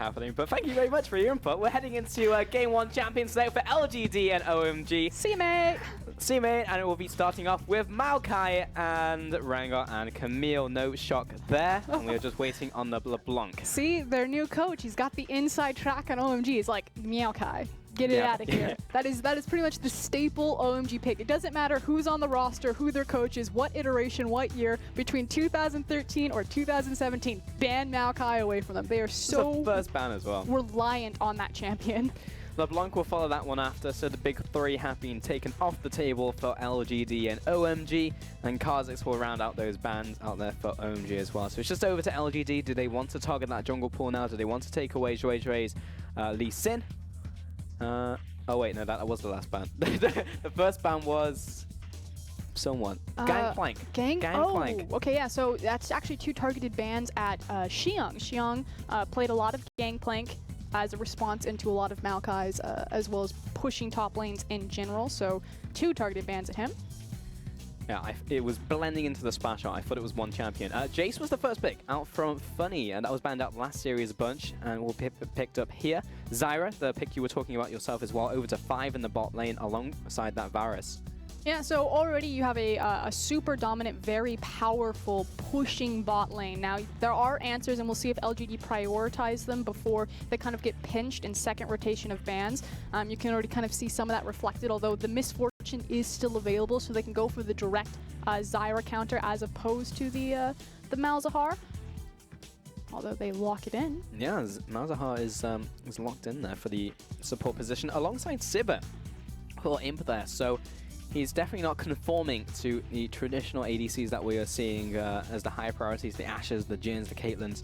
happening. But thank you very much for your input. We're heading into Game 1 Champions today for LGD and OMG. See you, mate. See you, mate. And it will be starting off with Maokai and Rengar and Camille. No shock there. And we're just waiting on the LeBlanc. See, their new coach, he's got the inside track on OMG. He's like, Maokai. Get it out of here. That is pretty much the staple OMG pick. It doesn't matter who's on the roster, who their coach is, what iteration, what year, between 2013 or 2017, ban Maokai away from them. They are so first ban as well. Reliant on that champion. LeBlanc will follow that one after, so the big three have been taken off the table for LGD and OMG, and Kha'Zix will round out those bans out there for OMG as well. So it's just over to LGD. Do they want to target that jungle pool now? Do they want to take away Zhuizhui's Lee Sin? Oh wait, no, that was the last ban. The first ban was someone. Gangplank. Gangplank. Oh, okay, yeah, so that's actually 2 targeted bans at Xiang. Xiang played a lot of Gangplank as a response into a lot of Maokai's, as well as pushing top lanes in general, so 2 targeted bans at him. Yeah, it was blending into the splash out. I thought it was one champion. Jace was the first pick out from Funny, and that was banned out last series a bunch, and will be picked up here. Zyra, the pick you were talking about yourself as well, over to 5 in the bot lane alongside that Varus. Yeah, so already you have a super dominant, very powerful pushing bot lane. Now, there are answers, and we'll see if LGD prioritize them before they kind of get pinched in second rotation of bans. You can already kind of see some of that reflected, although the Misfortune is still available, so they can go for the direct Zyra counter as opposed to the Malzahar. Although they lock it in. Yeah, Malzahar is locked in there for the support position alongside Sibber, who are imp there. So he's definitely not conforming to the traditional ADCs that we are seeing as the high priorities, the Ashes, the Jins, the Caitlyn's.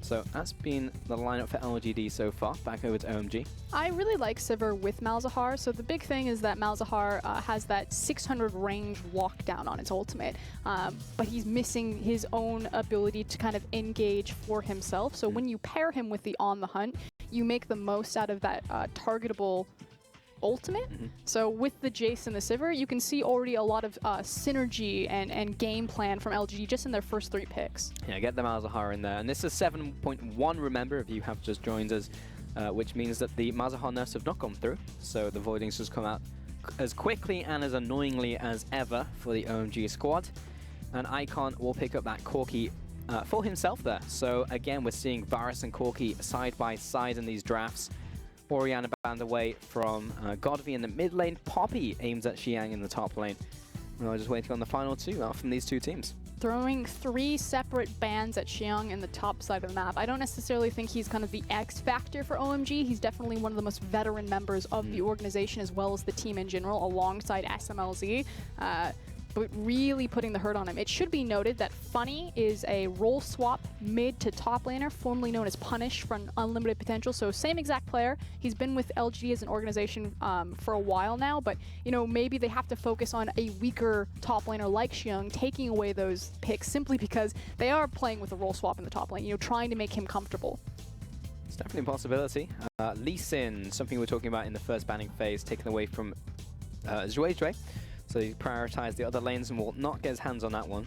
So that's been the lineup for LGD so far. Back over to OMG. I really like Sivir with Malzahar. So the big thing is that Malzahar has that 600 range lockdown on its ultimate, but he's missing his own ability to kind of engage for himself. So when you pair him with the On the Hunt, you make the most out of that targetable ultimate. So with the Jace and the Sivir, you can see already a lot of synergy and game plan from LGD just in their first 3 picks. Yeah, get the Malzahar in there. And this is 7.1, remember, if you have just joined us, which means that the Malzahar nerfs have not gone through. So the Voidings just come out as quickly and as annoyingly as ever for the OMG squad. And Icon will pick up that Corki for himself there. So again, we're seeing Varus and Corki side by side in these drafts. Orianna banned away from Godvi in the mid lane. Poppy aims at Xiang in the top lane. We're just waiting on the final 2 out from these 2 teams. Throwing 3 separate bans at Xiang in the top side of the map. I don't necessarily think he's kind of the X factor for OMG. He's definitely one of the most veteran members of the organization as well as the team in general, alongside SMLZ. But really putting the hurt on him. It should be noted that Funny is a role swap mid to top laner, formerly known as Punish from Unlimited Potential. So same exact player. He's been with LGD as an organization for a while now, but you know, maybe they have to focus on a weaker top laner like Xiang, taking away those picks simply because they are playing with a role swap in the top lane, you know, trying to make him comfortable. It's definitely a possibility. Lee Sin, something we were talking about in the first banning phase, taken away from Zhuizhui. So he prioritized the other lanes and will not get his hands on that one.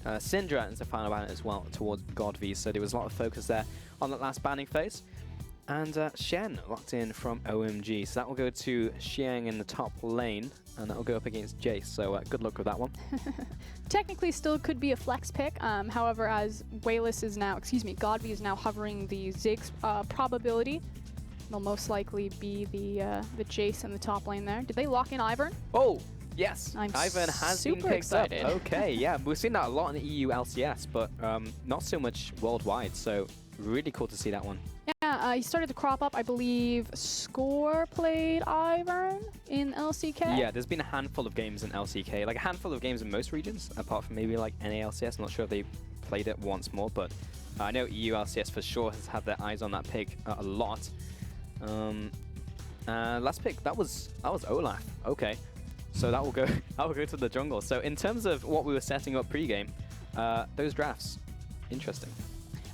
Syndra is the final ban as well towards Godvi, so there was a lot of focus there on that last banning phase. And Shen locked in from OMG, so that will go to Xiang in the top lane, and that will go up against Jace, so good luck with that one. Technically still could be a flex pick, however, as Wayless is now, Godvi is now hovering the Ziggs probability, they'll most likely be the Jace in the top lane there. Did they lock in Ivern? Oh! Yes, I'm Ivan has been picked excited. up. Okay, yeah, we've seen that a lot in the EU LCS, but not so much worldwide, so really cool to see that one. Yeah, he started to crop up, I believe. Score played Ivern in LCK? Yeah, there's been a handful of games in LCK, like a handful of games in most regions, apart from maybe like NA LCS. I'm not sure if they played it once more, but I know EU LCS for sure has had their eyes on that pick a lot. Last pick, that was Olaf. Okay. So that will go to the jungle. So in terms of what we were setting up pre-game, those drafts, interesting.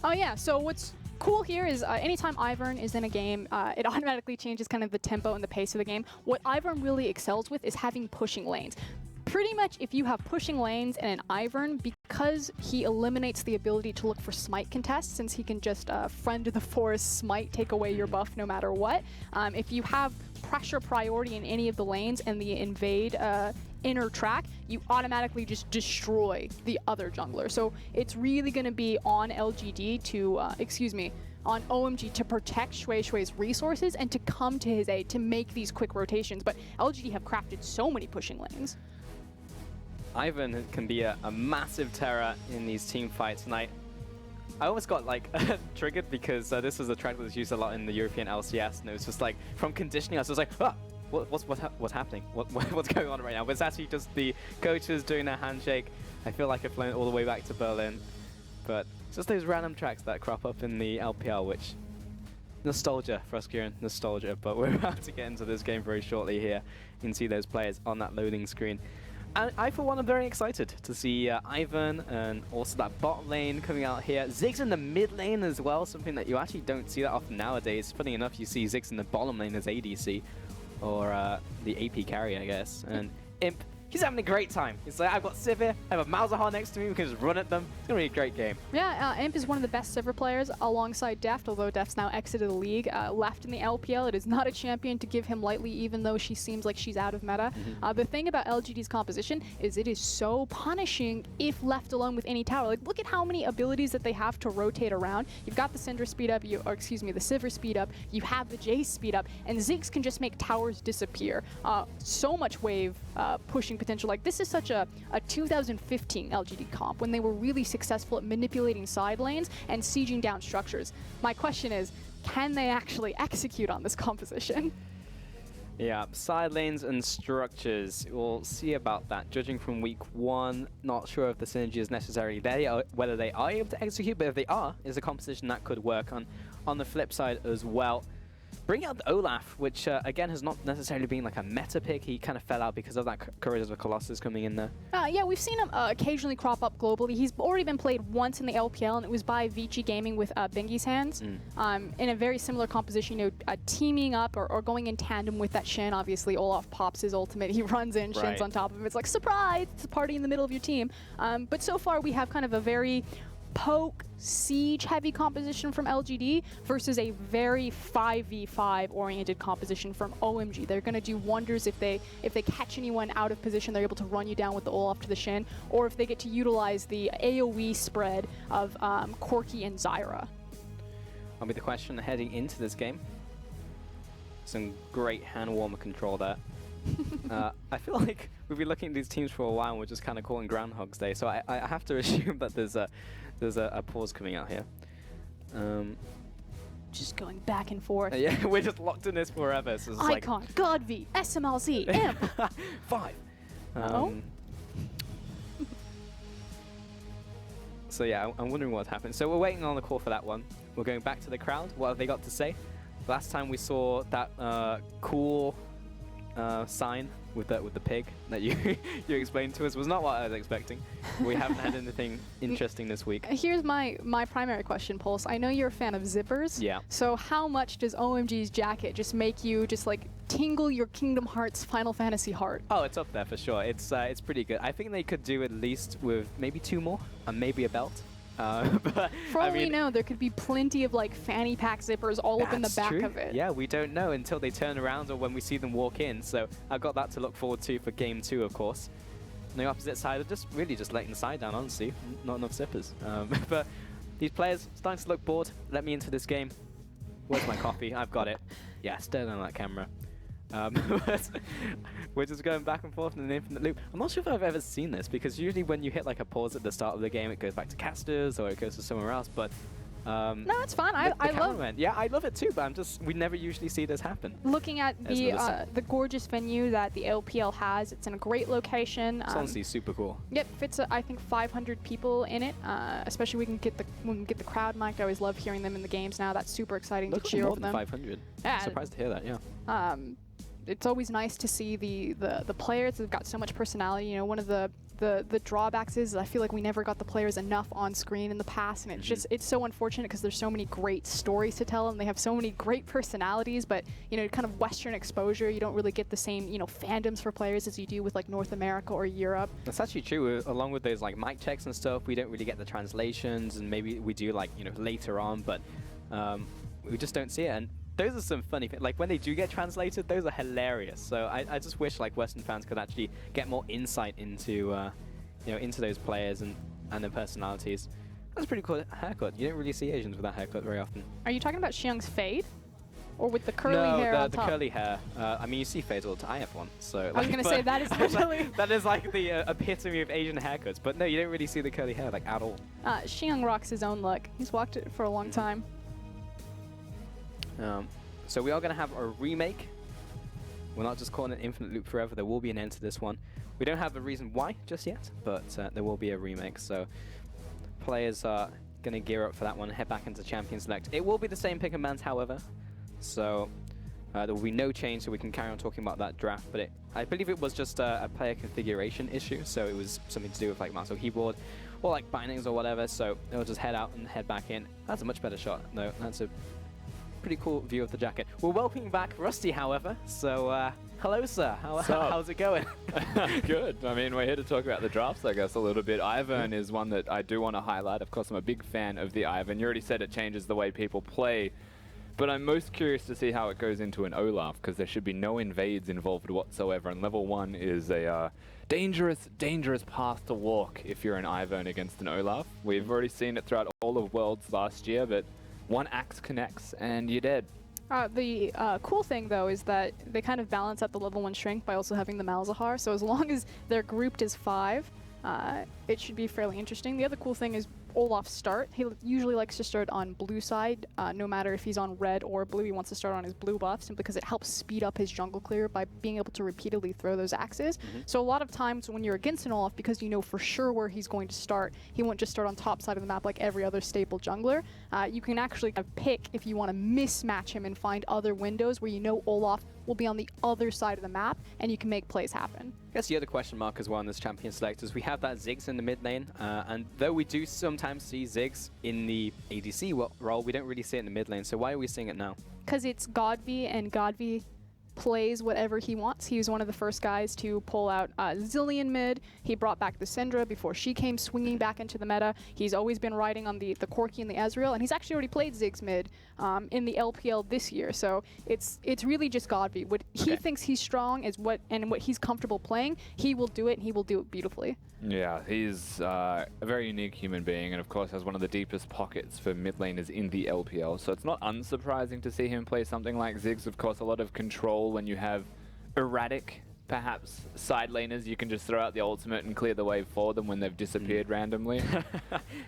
Oh yeah, so what's cool here is anytime Ivern is in a game, it automatically changes kind of the tempo and the pace of the game. What Ivern really excels with is having pushing lanes. Pretty much if you have pushing lanes and an Ivern, because he eliminates the ability to look for smite contests, since he can just friend of the forest smite, take away your buff no matter what. If you have pressure priority in any of the lanes and the invade inner track, you automatically just destroy the other jungler. So it's really going to be on LGD to, on OMG to protect Shui's resources and to come to his aid to make these quick rotations. But LGD have crafted so many pushing lanes. Ivan can be a massive terror in these team fights, and I almost got like triggered because this was a track that was used a lot in the European LCS, and it was just like from conditioning I was just like, ah, what's happening? What's going on right now? But it's actually just the coaches doing their handshake. I feel like I've flown all the way back to Berlin, but it's just those random tracks that crop up in the LPL, which nostalgia for us, Kieran, nostalgia. But we're about to get into this game very shortly here. You can see those players on that loading screen. And I, for one, am very excited to see Ivan and also that bot lane coming out here. Ziggs in the mid lane as well, something that you actually don't see that often nowadays. Funny enough, you see Ziggs in the bottom lane as ADC, or the AP carry, I guess. And Imp, he's having a great time. He's like, I've got Sivir, I have a Malzahar next to me, we can just run at them. It's going to be a great game. Yeah, Imp is one of the best Sivir players alongside Deft, although Deft's now exited the league. Left in the LPL, it is not a champion to give him lightly, even though she seems like she's out of meta. The thing about LGD's composition is it is so punishing if left alone with any tower. Like, look at how many abilities that they have to rotate around. You've got the Syndra speed up, the Sivir speed up, you have the Jace speed up, and Ziggs can just make towers disappear. So much wave pushing potential. Like, this is such a 2015 LGD comp when they were really successful at manipulating side lanes and sieging down structures. My question is, can they actually execute on this composition? Yeah, side lanes and structures. We'll see about that. Judging from week 1, not sure if the synergy is necessarily there, or whether they are able to execute, but if they are, is a composition that could work on the flip side as well. Bring out the Olaf, which again has not necessarily been like a meta pick. He kind of fell out because of that Courage of the Colossus coming in there. Yeah, we've seen him occasionally crop up globally. He's already been played once in the LPL, and it was by LGD Gaming with Bingy's hands. In a very similar composition, you know, teaming up or going in tandem with that Shen. Obviously, Olaf pops his ultimate. He runs in, Shen's on top of him. It's like, surprise! It's a party in the middle of your team. But so far, we have kind of a very poke, siege heavy composition from LGD versus a very 5v5 oriented composition from OMG. They're going to do wonders if they catch anyone out of position, they're able to run you down with the Olaf to the Shin, or if they get to utilize the AoE spread of Corki and Zyra. That'll be the question heading into this game. Some great hand warmer control there. I feel like we've been looking at these teams for a while and we're just kind of calling Groundhog's Day, so I have to assume that there's a pause coming out here. Just going back and forth. Yeah, we're just locked in this forever. So it's Icon, like Godv, SMLZ, Imp. 5. Oh. So yeah, I'm wondering what's happened. So we're waiting on the call for that one. We're going back to the crowd. What have they got to say? Last time we saw that cool sign with the pig that you explained to us was not what I was expecting. We haven't had anything interesting this week. Here's my primary question, Pulse. I know you're a fan of zippers. Yeah. So how much does OMG's jacket just make you just like tingle your Kingdom Hearts Final Fantasy heart? Oh, it's up there for sure. It's pretty good. I think they could do at least with maybe 2 more and maybe a belt. But for all we know, there could be plenty of like fanny pack zippers all up in the back of it. Yeah, we don't know until they turn around or when we see them walk in. So I've got that to look forward to for game 2, of course. On the opposite side, are just letting the side down, honestly. Not enough zippers. But these players starting to look bored. Let me into this game. Where's my coffee? I've got it. Yeah, stare down that camera. We're just going back and forth in an infinite loop. I'm not sure if I've ever seen this, because usually when you hit like a pause at the start of the game, it goes back to casters or it goes to somewhere else. But no, it's fun. I love it. Yeah, I love it too. But we never usually see this happen. Looking at the gorgeous venue that the LPL has, it's in a great location. It's honestly super cool. Yep, fits I think 500 people in it. Especially when we can get the crowd mic'd. I always love hearing them in the games now. That's super exciting to cheer for them. More than 500. Yeah, surprised to hear that. Yeah. It's always nice to see the players that have got so much personality. You know, one of the the drawbacks is I feel like we never got the players enough on screen in the past, and it's so unfortunate because there's so many great stories to tell, and they have so many great personalities, but kind of Western exposure, you don't really get the same fandoms for players as you do with like North America or Europe. That's actually true. Along with those like mic checks and stuff, we don't really get the translations, and maybe we do like later on, but we just don't see it. And those are some funny things. Like when they do get translated, those are hilarious. So I just wish like Western fans could actually get more insight into into those players and their personalities. That's a pretty cool haircut. You don't really see Asians with that haircut very often. Are you talking about Xiang's fade? Or with the curly hair on on top? No, the curly hair. I mean, you see fades all the time. I have one, so... I was going to say, that is literally... that is like the epitome of Asian haircuts. But no, you don't really see the curly hair, like, at all. Xiang rocks his own look. He's walked it for a long time. So we are going to have a remake. We're not just calling it Infinite Loop Forever. There will be an end to this one. We don't have a reason why just yet, but there will be a remake. So players are going to gear up for that one and head back into Champion Select. It will be the same pick and bans, however. So there will be no change, so we can carry on talking about that draft. But I believe it was just a player configuration issue, so it was something to do with like mouse or keyboard or like bindings or whatever. So they'll just head out and head back in. That's a much better shot. No, that's a pretty cool view of the jacket. We're welcoming back Rusty, however. So hello, sir. How's it going? Good. I mean, we're here to talk about the drafts, I guess, a little bit. Ivern is one that I do want to highlight. Of course, I'm a big fan of the Ivern. You already said it changes the way people play. But I'm most curious to see how it goes into an Olaf, because there should be no invades involved whatsoever, and level 1 is a dangerous, dangerous path to walk if you're an Ivern against an Olaf. We've already seen it throughout all of Worlds last year, but one axe connects and you're dead. The cool thing, though, is that they kind of balance out the level 1 shrink by also having the Malzahar, so as long as they're grouped as 5, it should be fairly interesting. The other cool thing is Olaf's start. He usually likes to start on blue side, no matter if he's on red or blue. He wants to start on his blue buff simply because it helps speed up his jungle clear by being able to repeatedly throw those axes. So a lot of times when you're against an Olaf, because you know for sure where he's going to start, he won't just start on top side of the map like every other staple jungler. You can actually kind of pick if you want to mismatch him and find other windows where you know Olaf will be on the other side of the map, and you can make plays happen. I guess the other question mark as well in this Champion Select is we have that Ziggs in the mid lane, and though we do sometimes see Ziggs in the ADC role, we don't really see it in the mid lane, so why are we seeing it now? Because it's Godby, and Godby plays whatever he wants. He was one of the first guys to pull out Zillion mid. He brought back the Syndra before she came swinging back into the meta. He's always been riding on the Corki and the Ezreal, and he's actually already played Ziggs mid in the LPL this year. So it's really just Godby. What he thinks he's strong is what he's comfortable playing. He will do it, and he will do it beautifully. Yeah, he's a very unique human being, and of course has one of the deepest pockets for mid laners in the LPL, so it's not unsurprising to see him play something like Ziggs. Of course, a lot of control when you have erratic, perhaps, side laners. You can just throw out the ultimate and clear the wave for them when they've disappeared randomly.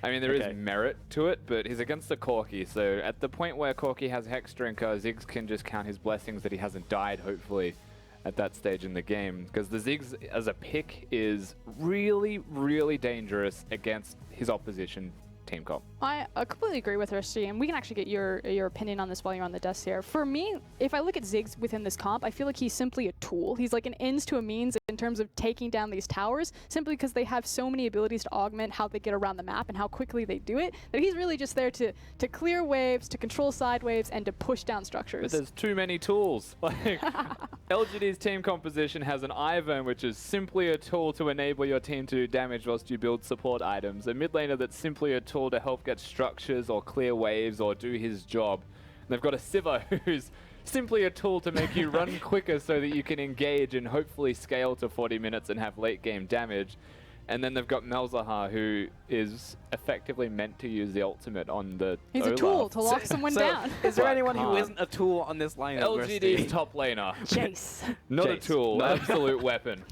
I mean, there is merit to it, but he's against a Corki, so at the point where Corki has Hex Drinker, Ziggs can just count his blessings that he hasn't died, hopefully, at that stage in the game, because the Ziggs as a pick is really, really dangerous against his opposition team comp. I completely agree with Rusty, and we can actually get your opinion on this while you're on the desk here. For me, if I look at Ziggs within this comp, I feel like he's simply a tool. He's like an ends to a means in terms of taking down these towers, simply because they have so many abilities to augment how they get around the map and how quickly they do it, that he's really just there to clear waves, to control side waves, and to push down structures. But there's too many tools. Like, LGD's team composition has an Ivern, which is simply a tool to enable your team to do damage whilst you build support items. A mid laner that's simply a tool to help get structures or clear waves or do his job. And they've got a Sivir who's simply a tool to make you run quicker so that you can engage and hopefully scale to 40 minutes and have late game damage. And then they've got Malzahar, who is effectively meant to use the ultimate on the He's Olaf. a tool to lock someone down. Is there anyone who isn't a tool on this lineup? LGD's top laner. Jace. Not Jace. a tool, No. absolute weapon.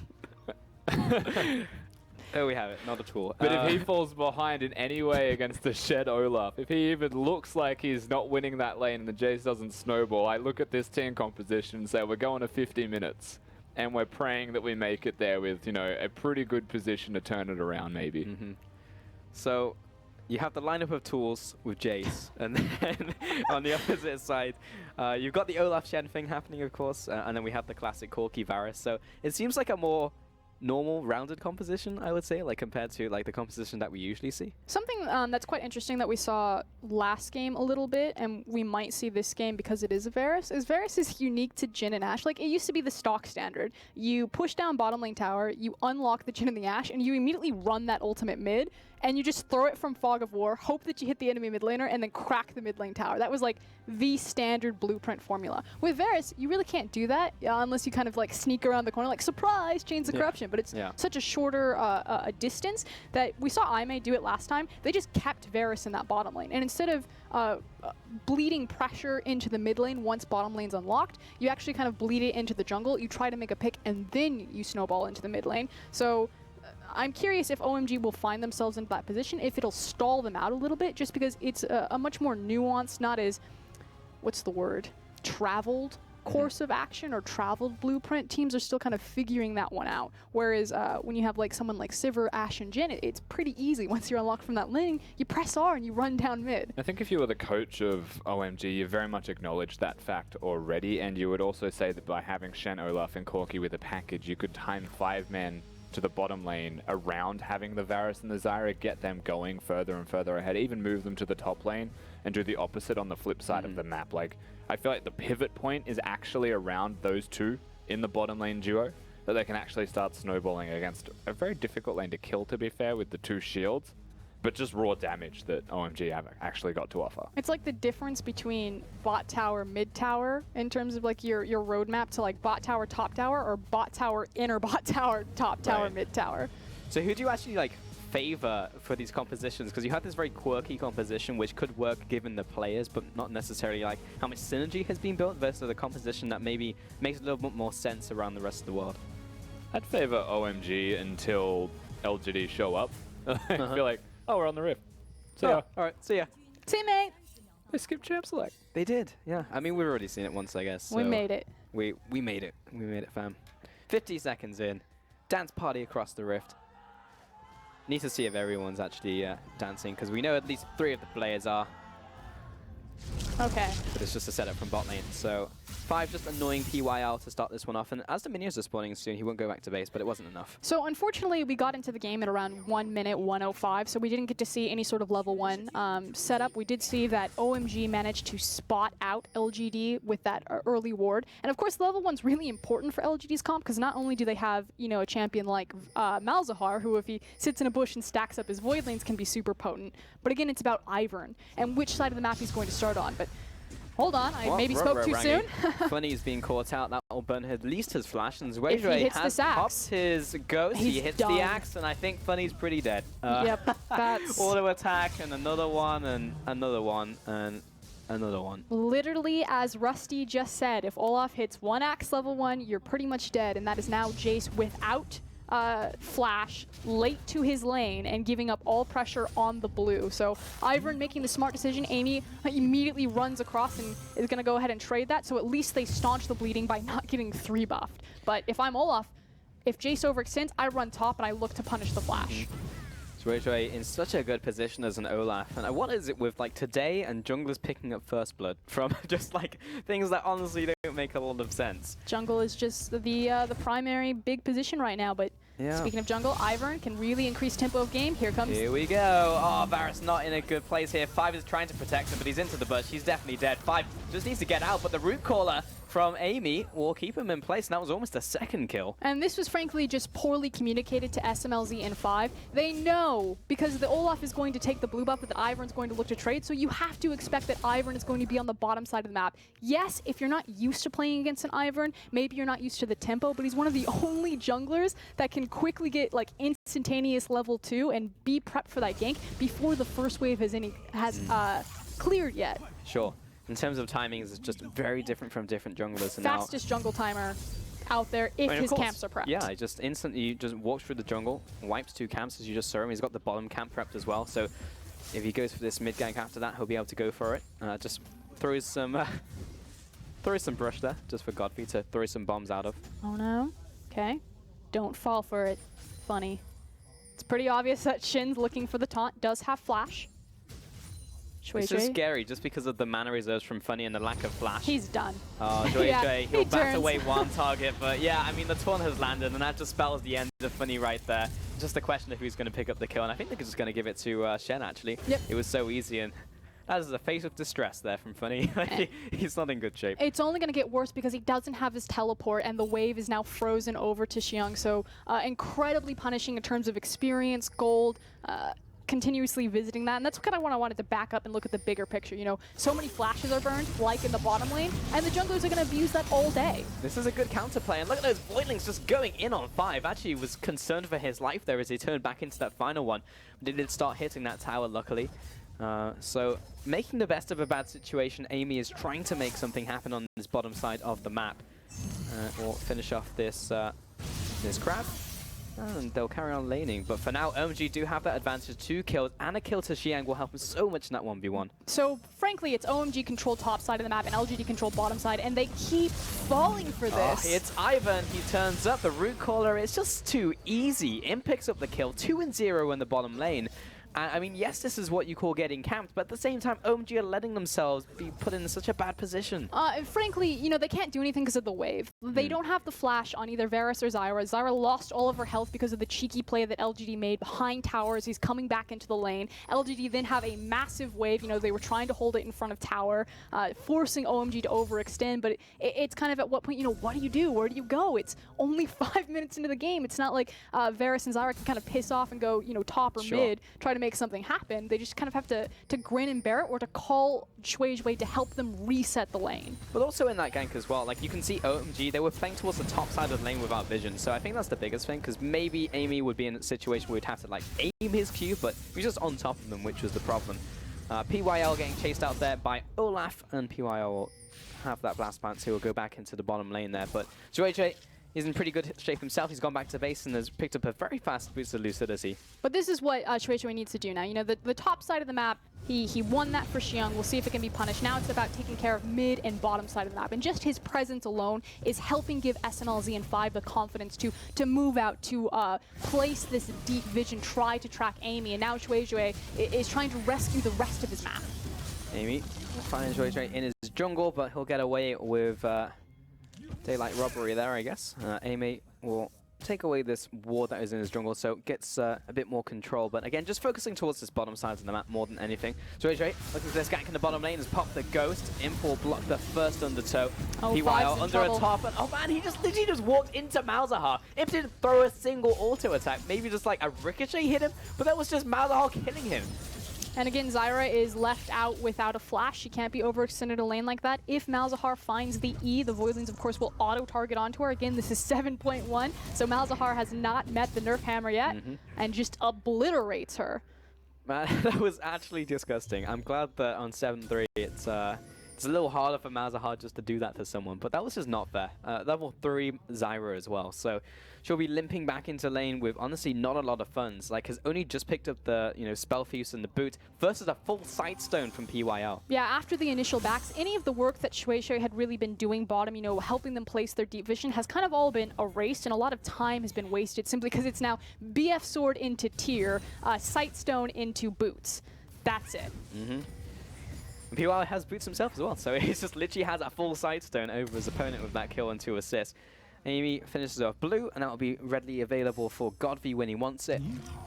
There we have it, not a tool. But if he falls behind in any way against the Shed Olaf, if he even looks like he's not winning that lane and the Jace doesn't snowball, I look at this team composition and say we're going to 50 minutes. And we're praying that we make it there with, you know, a pretty good position to turn it around, maybe. So you have the lineup of tools with Jace, and then on the opposite side, you've got the Olaf Shen thing happening, of course, and then we have the classic Corki Varus. So it seems like a more normal rounded composition, I would say, like compared to like the composition that we usually see. Something that's quite interesting that we saw last game a little bit, and we might see this game because it is a Varus, is Varus is unique to Jhin and Ashe. Like, it used to be the stock standard. You push down bottom lane tower, you unlock the Jhin and the Ashe, and you immediately run that ultimate mid, and you just throw it from Fog of War, hope that you hit the enemy mid laner, and then crack the mid lane tower. That was like the standard blueprint formula. With Varus, you really can't do that unless you kind of like sneak around the corner, like surprise, Chains of Corruption. But it's such a shorter a distance that we saw Aimee do it last time. They just kept Varus in that bottom lane. And instead of bleeding pressure into the mid lane once bottom lane's unlocked, you actually kind of bleed it into the jungle. You try to make a pick, and then you snowball into the mid lane. So I'm curious if OMG will find themselves into that position, if it'll stall them out a little bit, just because it's a much more nuanced, not as, what's the word, traveled course of action or traveled blueprint. Teams are still kind of figuring that one out. Whereas when you have like someone like Sivir, Ashe, and Jhin, it's pretty easy. Once you're unlocked from that lane, you press R and you run down mid. I think if you were the coach of OMG, you very much acknowledged that fact already, and you would also say that by having Shen, Olaf, and Corki with a package, you could time 5 men to the bottom lane around having the Varus and the Zyra, get them going further and further ahead, even move them to the top lane and do the opposite on the flip side of the map. Like, I feel like the pivot point is actually around those two in the bottom lane duo, that they can actually start snowballing against a very difficult lane to kill, to be fair, with the 2 shields, but just raw damage that OMG have actually got to offer. It's like the difference between bot tower, mid tower, in terms of like your roadmap to like bot tower, top tower, or bot tower, inner bot tower, top tower, mid tower. So who do you actually like favor for these compositions? Because you have this very quirky composition which could work given the players, but not necessarily like how much synergy has been built versus a composition that maybe makes a little bit more sense around the rest of the world. I'd favor OMG until LGD show up. I feel like, oh, we're on the Rift. So all right, see ya. Teammate! They skipped champ select. They did, yeah. I mean, we've already seen it once, I guess. We so made it. We made it. We made it, fam. 50 seconds in. Dance party across the Rift. Need to see if everyone's actually dancing, because we know at least 3 of the players are. Okay. But it's just a setup from bot lane. So 5 just annoying PYL to start this one off. And as the minions are spawning soon, he won't go back to base, but it wasn't enough. So unfortunately, we got into the game at around 1 minute 1:05, so we didn't get to see any sort of level 1 setup. We did see that OMG managed to spot out LGD with that early ward. And of course, level 1's really important for LGD's comp, because not only do they have, you know, a champion like Malzahar, who if he sits in a bush and stacks up his void lanes can be super potent, but again, it's about Ivern and which side of the map he's going to start on. But hold on, I maybe spoke too soon. Funny's being caught out. That will burn at least his flash. And If he hits has this axe, popped his ghost. He hits done. the axe, and I think Funny's pretty dead. Yep, that's auto attack, and another one, and another one, and another one. literally, as Rusty just said, if Olaf hits 1 axe level 1, you're pretty much dead, and that is now Jace without flash, late to his lane, and giving up all pressure on the blue. So Ivern making the smart decision. Amy immediately runs across and is going to go ahead and trade that, so at least they staunch the bleeding by not getting 3 buffed. But if I'm Olaf, if Jace overextends, I run top and I look to punish the flash. Swayjoy in such a good position as an Olaf. And what is it with like today and junglers picking up first blood from just like things that honestly don't make a lot of sense? Jungle is just the primary big position right now, but speaking of jungle, Ivern can really increase tempo of game. Here comes. Here we go. Oh, Varus not in a good place here. 5 is trying to protect him, but he's into the bush. He's definitely dead. 5 just needs to get out, but the root caller from Amy will keep him in place, and that was almost a 2nd kill. And this was frankly just poorly communicated to SMLZ and 5. They know, because the Olaf is going to take the blue buff, that Ivern's going to look to trade, so you have to expect that Ivern is going to be on the bottom side of the map. Yes, if you're not used to playing against an Ivern, maybe you're not used to the tempo, but he's one of the only junglers that can quickly get like instantaneous level 2 and be prepped for that gank before the first wave has cleared yet. Sure. In terms of timings, it's just very different from different junglers. And fastest jungle timer out there if his camps are prepped. Yeah, he just instantly just walks through the jungle, wipes 2 camps as you just saw him. He's got the bottom camp prepped as well. So if he goes for this mid gank after that, he'll be able to go for it. Just throws some brush there, just for Godfrey to throw some bombs out of. Oh no. Okay. Don't fall for it. Funny. It's pretty obvious that Shin's looking for the taunt, does have flash. This is scary just because of the mana reserves from Funny and the lack of flash. He's done. Oh, Yeah, he'll bat turns. away one target, but yeah, I mean, the taunt has landed, and that just spells the end of Funny right there. Just a question of who's going to pick up the kill, and I think they're just going to give it to Shen, actually. Yep. It was so easy, and that is a face of distress there from Funny. He's not in good shape. It's only going to get worse because he doesn't have his teleport, and the wave is now frozen over to Xiang, so incredibly punishing in terms of experience, gold, continuously visiting that, and that's kind of what I wanted to back up and look at the bigger picture. You know, so many flashes are burned, like in the bottom lane, and the junglers are going to abuse that all day. This is a good counterplay, and look at those Voidlings just going in on 5. Actually was concerned for his life there as he turned back into that final one, but he did start hitting that tower, luckily. So making the best of a bad situation, Amy is trying to make something happen on this bottom side of the map. We'll finish off this this crab. And they'll carry on laning, but for now, OMG do have that advantage. 2 kills and a kill to Xiang will help him so much in that 1v1. So, frankly, it's OMG control top side of the map and LGD control bottom side, and they keep falling for this. Oh, it's Ivan. He turns up the root caller. It's just too easy. Imp picks up the kill. 2-0 in the bottom lane. I mean, yes, this is what you call getting camped, but at the same time, OMG are letting themselves be put in such a bad position. Frankly, you know, they can't do anything because of the wave. They don't have the flash on either Varus or Zyra. Zyra lost all of her health because of the cheeky play that LGD made behind towers. He's coming back into the lane. LGD then have a massive wave. You know, they were trying to hold it in front of tower, forcing OMG to overextend, but it's kind of at what point, you know, what do you do? Where do you go? It's only 5 minutes into the game. It's not like Varus and Zyra can kind of piss off and go, you know, top or mid, try to make something happen. They just kind of have to grin and bear it, or to call Shui to help them reset the lane. But also in that gank as well, like you can see OMG, they were playing towards the top side of the lane without vision. So I think that's the biggest thing, because maybe Amy would be in a situation where he'd have to like aim his Q, but he was just on top of them, which was the problem. PYL getting chased out there by Olaf, and PYL will have that blast bounce. He will go back into the bottom lane there, but Shui he's in pretty good shape himself. He's gone back to base and has picked up a very fast boost of lucidity. But this is what Shui needs to do now. You know, the top side of the map, he won that for Xiang. We'll see if it can be punished. Now it's about taking care of mid and bottom side of the map. And just his presence alone is helping give SNLZ and 5 the confidence to move out, to place this deep vision, try to track Amy. And now Shui is trying to rescue the rest of his map. Amy finds Shui in his jungle, but he'll get away with daylight robbery there, I guess. Amy will take away this ward that is in his jungle, so gets a bit more control. But again, just focusing towards this bottom side of the map more than anything. So looking at this gank in the bottom lane, has popped the ghost. Imp will block the first undertow. PYL under a top, and oh man, he just literally just walked into Malzahar. Imp didn't throw a single auto attack. Maybe just like a ricochet hit him, but that was just Malzahar killing him. And again, Zyra is left out without a flash. She can't be overextended a lane like that. If Malzahar finds the E, the Voidlings, of course, will auto-target onto her. Again, this is 7.1, so Malzahar has not met the nerf hammer yet, and just obliterates her. Man, that was actually disgusting. I'm glad that on 7-3, it's a little harder for Malzahar just to do that to someone, but that was just not fair. Level 3 Zyra as well, so she'll be limping back into lane with honestly not a lot of funds. Like, has only just picked up the spell fuse and the boot versus a full sightstone from PYL. Yeah, after the initial backs, any of the work that Shui had really been doing bottom, you know, helping them place their deep vision, has kind of all been erased, and a lot of time has been wasted simply because it's now BF sword into tier, sightstone into boots. That's it. PYL has boots himself as well, so he just literally has a full sightstone over his opponent with that kill and 2 assists. Amy finishes off blue, and that will be readily available for Godfrey when he wants it.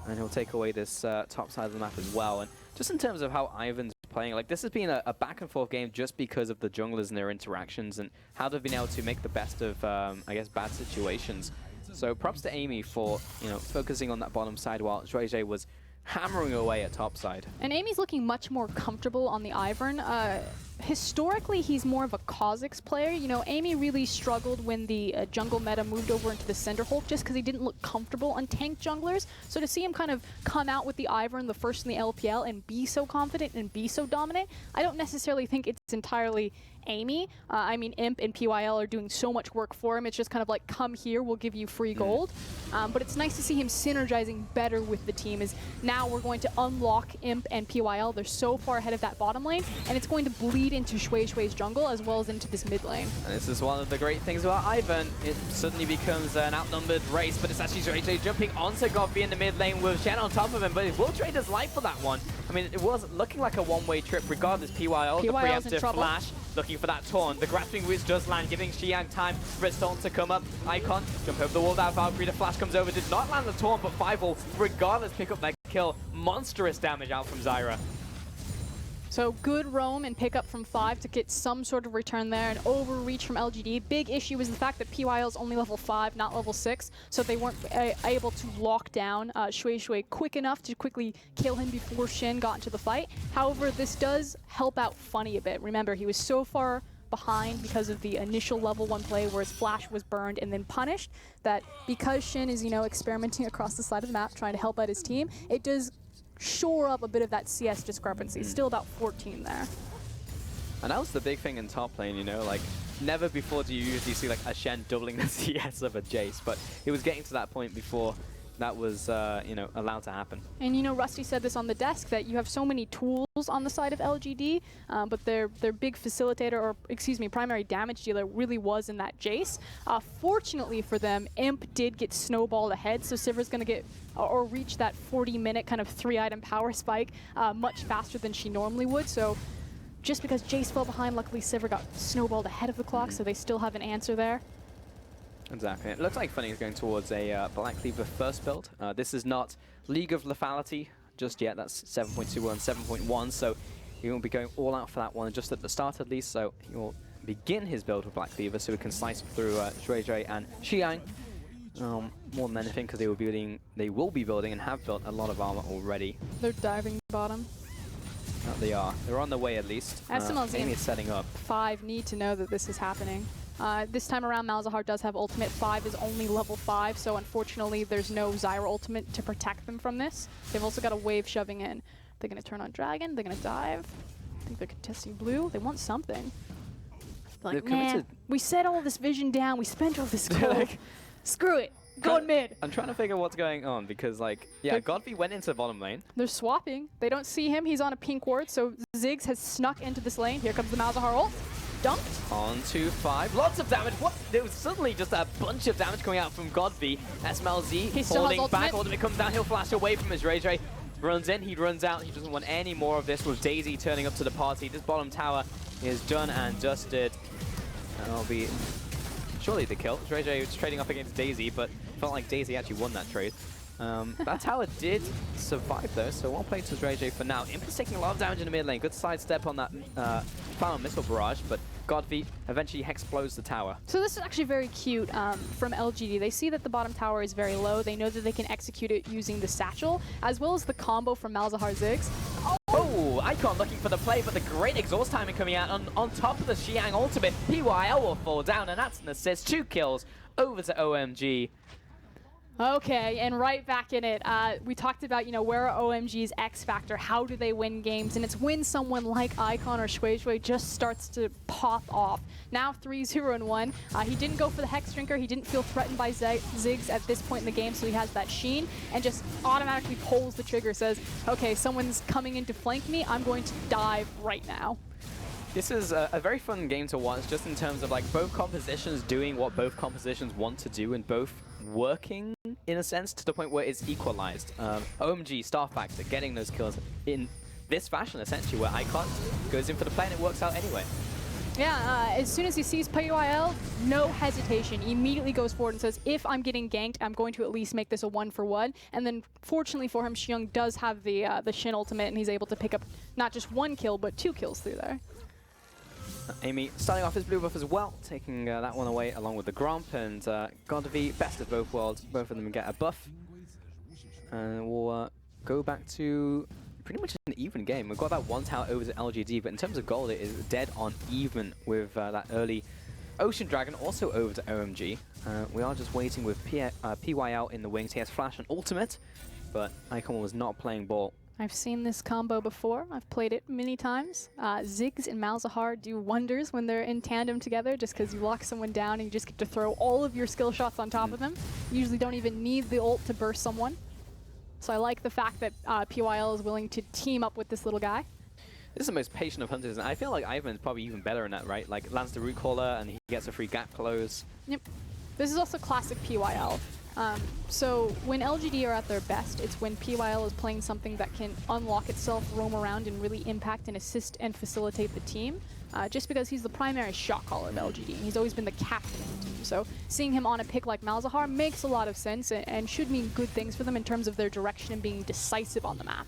And he'll take away this top side of the map as well. And just in terms of how Ivan's playing, like this has been a back and forth game just because of the junglers and their interactions and how they've been able to make the best of, I guess, bad situations. So props to Amy for, focusing on that bottom side while Shui was hammering away at top side. And Amy's looking much more comfortable on the Ivern. Historically, he's more of a Kha'Zix player. You know, Amy really struggled when the jungle meta moved over into the Cinderhulk just because he didn't look comfortable on tank junglers. So to see him kind of come out with the Ivern, the first in the LPL, and be so confident and be so dominant, I don't necessarily think it's entirely Amy. I mean, Imp and PYL are doing so much work for him. It's just kind of like, come here, we'll give you free gold. But it's nice to see him synergizing better with the team, as now we're going to unlock Imp and PYL. They're so far ahead of that bottom lane, and it's going to bleed bleed into Shui's jungle as well as into this mid lane. And this is one of the great things about Ivan. It suddenly becomes an outnumbered race, but it's actually JJ jumping onto Godby in the mid lane with Shen on top of him, but he will trade his life for that one. I mean, it was looking like a one-way trip regardless. PYL, the preemptive flash, looking for that taunt. The grasping whiz does land, giving Xiang time for his taunt to come up. Icon, jump over the wall, that Valkyrie, the flash comes over, did not land the taunt, but 5 will regardless pick up that kill. Monstrous damage out from Zyra. So good roam and pick up from 5 to get some sort of return there. An overreach from LGD. Big issue is the fact that PYL is only level 5, not level 6, so they weren't able to lock down Shui quick enough to quickly kill him before Shin got into the fight. However, this does help out Funny a bit. Remember, he was so far behind because of the initial level 1 play where his flash was burned and then punished, that because Shin is, experimenting across the side of the map, trying to help out his team, it does shore up a bit of that CS discrepancy. Still about 14 there. And that was the big thing in top lane, like never before do you usually see like a Shen doubling the CS of a Jace, but he was getting to that point before that was, allowed to happen. And Rusty said this on the desk, that you have so many tools on the side of LGD, but their big facilitator, or excuse me, primary damage dealer really was in that Jace. Fortunately for them, Imp did get snowballed ahead, so Sivir's going to get or reach that 40-minute kind of 3-item power spike much faster than she normally would. So just because Jace fell behind, luckily Sivir got snowballed ahead of the clock, so they still have an answer there. Exactly. It looks like Funny is going towards a Black Cleaver first build. This is not League of Lethality just yet. That's 7.21, 7.1, so he won't be going all out for that one just at the start at least. So he will begin his build with Black Cleaver so he can slice through Shui and Xiang. More than anything, because they will be building and have built a lot of armor already. They're diving bottom. They are. They're on the way at least. Amy is setting up. 5 need to know that this is happening. This time around, Malzahar does have ultimate. 5 is only level 5, so unfortunately there's no Zyra ultimate to protect them from this. They've also got a wave shoving in. They're going to turn on Dragon. They're going to dive. I think they're contesting blue. They want something. Like, man, we set all this vision down. We spent all this gold. Screw it. Go on mid. I'm trying to figure what's going on because, Godby went into bottom lane. They're swapping. They don't see him. He's on a pink ward, so Ziggs has snuck into this lane. Here comes the Malzahar ult. Dunked. On to 5. Lots of damage. What? There was suddenly just a bunch of damage coming out from Godby. SMLZ falling back. Ultimate comes down. He'll flash away from his Ray. Runs in. He runs out. He doesn't want any more of this with Daisy turning up to the party. This bottom tower is done and dusted. That'll be surely the kill. Ray was trading up against Daisy, but felt like Daisy actually won that trade. That tower did survive though, so well played to Ray for now. Imp is taking a lot of damage in the mid lane. Good sidestep on that final missile barrage, but Godby eventually hexplodes the tower. So this is actually very cute from LGD. They see that the bottom tower is very low. They know that they can execute it using the satchel, as well as the combo from Malzahar Ziggs. Oh, Icon looking for the play, but the great exhaust timing coming out on top of the Xiang ultimate. PYL will fall down, and that's an assist. 2 kills over to OMG. Okay, and right back in it. We talked about, where are OMG's X factor? How do they win games? And it's when someone like Icon or Shui just starts to pop off. Now 3-0-1. He didn't go for the Hex Drinker. He didn't feel threatened by Ziggs at this point in the game, so he has that Sheen and just automatically pulls the trigger, says, okay, someone's coming in to flank me. I'm going to dive right now. This is a very fun game to watch, just in terms of both compositions doing what both compositions want to do and both working in a sense to the point where it's equalized. OMG star factor getting those kills in this fashion essentially, where Icon goes in for the play and it works out anyway. Yeah, as soon as he sees PYL, no hesitation, immediately goes forward and says, if I'm getting ganked, I'm going to at least make this a 1-for-1. And then fortunately for him, Xiong does have the Shin ultimate, and he's able to pick up not just 1 kill, but 2 kills through there. Amy starting off his blue buff as well, taking that one away along with the Gromp, and Godby, best of both worlds. Both of them get a buff. And we'll go back to pretty much an even game. We've got that one tower over to LGD, but in terms of gold, it is dead on even with that early Ocean Dragon also over to OMG. We are just waiting with PYL in the wings. He has Flash and Ultimate, but Icon was not playing ball. I've seen this combo before. I've played it many times. Ziggs and Malzahar do wonders when they're in tandem together, just because you lock someone down and you just get to throw all of your skill shots on top of them. You usually don't even need the ult to burst someone. So I like the fact that PYL is willing to team up with this little guy. This is the most patient of hunters, and I feel like Ivan's probably even better in that, right? Like, lands the root caller, and he gets a free gap close. Yep. This is also classic PYL. So when LGD are at their best, it's when PYL is playing something that can unlock itself, roam around, and really impact and assist and facilitate the team. Just because he's the primary shot caller of LGD. He's always been the captain of the team. So seeing him on a pick like Malzahar makes a lot of sense and should mean good things for them in terms of their direction and being decisive on the map.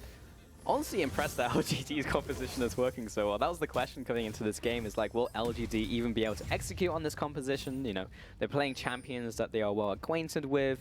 Honestly impressed that LGD's composition is working so well. That was the question coming into this game, is like, will LGD even be able to execute on this composition? You know, they're playing champions that they are well acquainted with.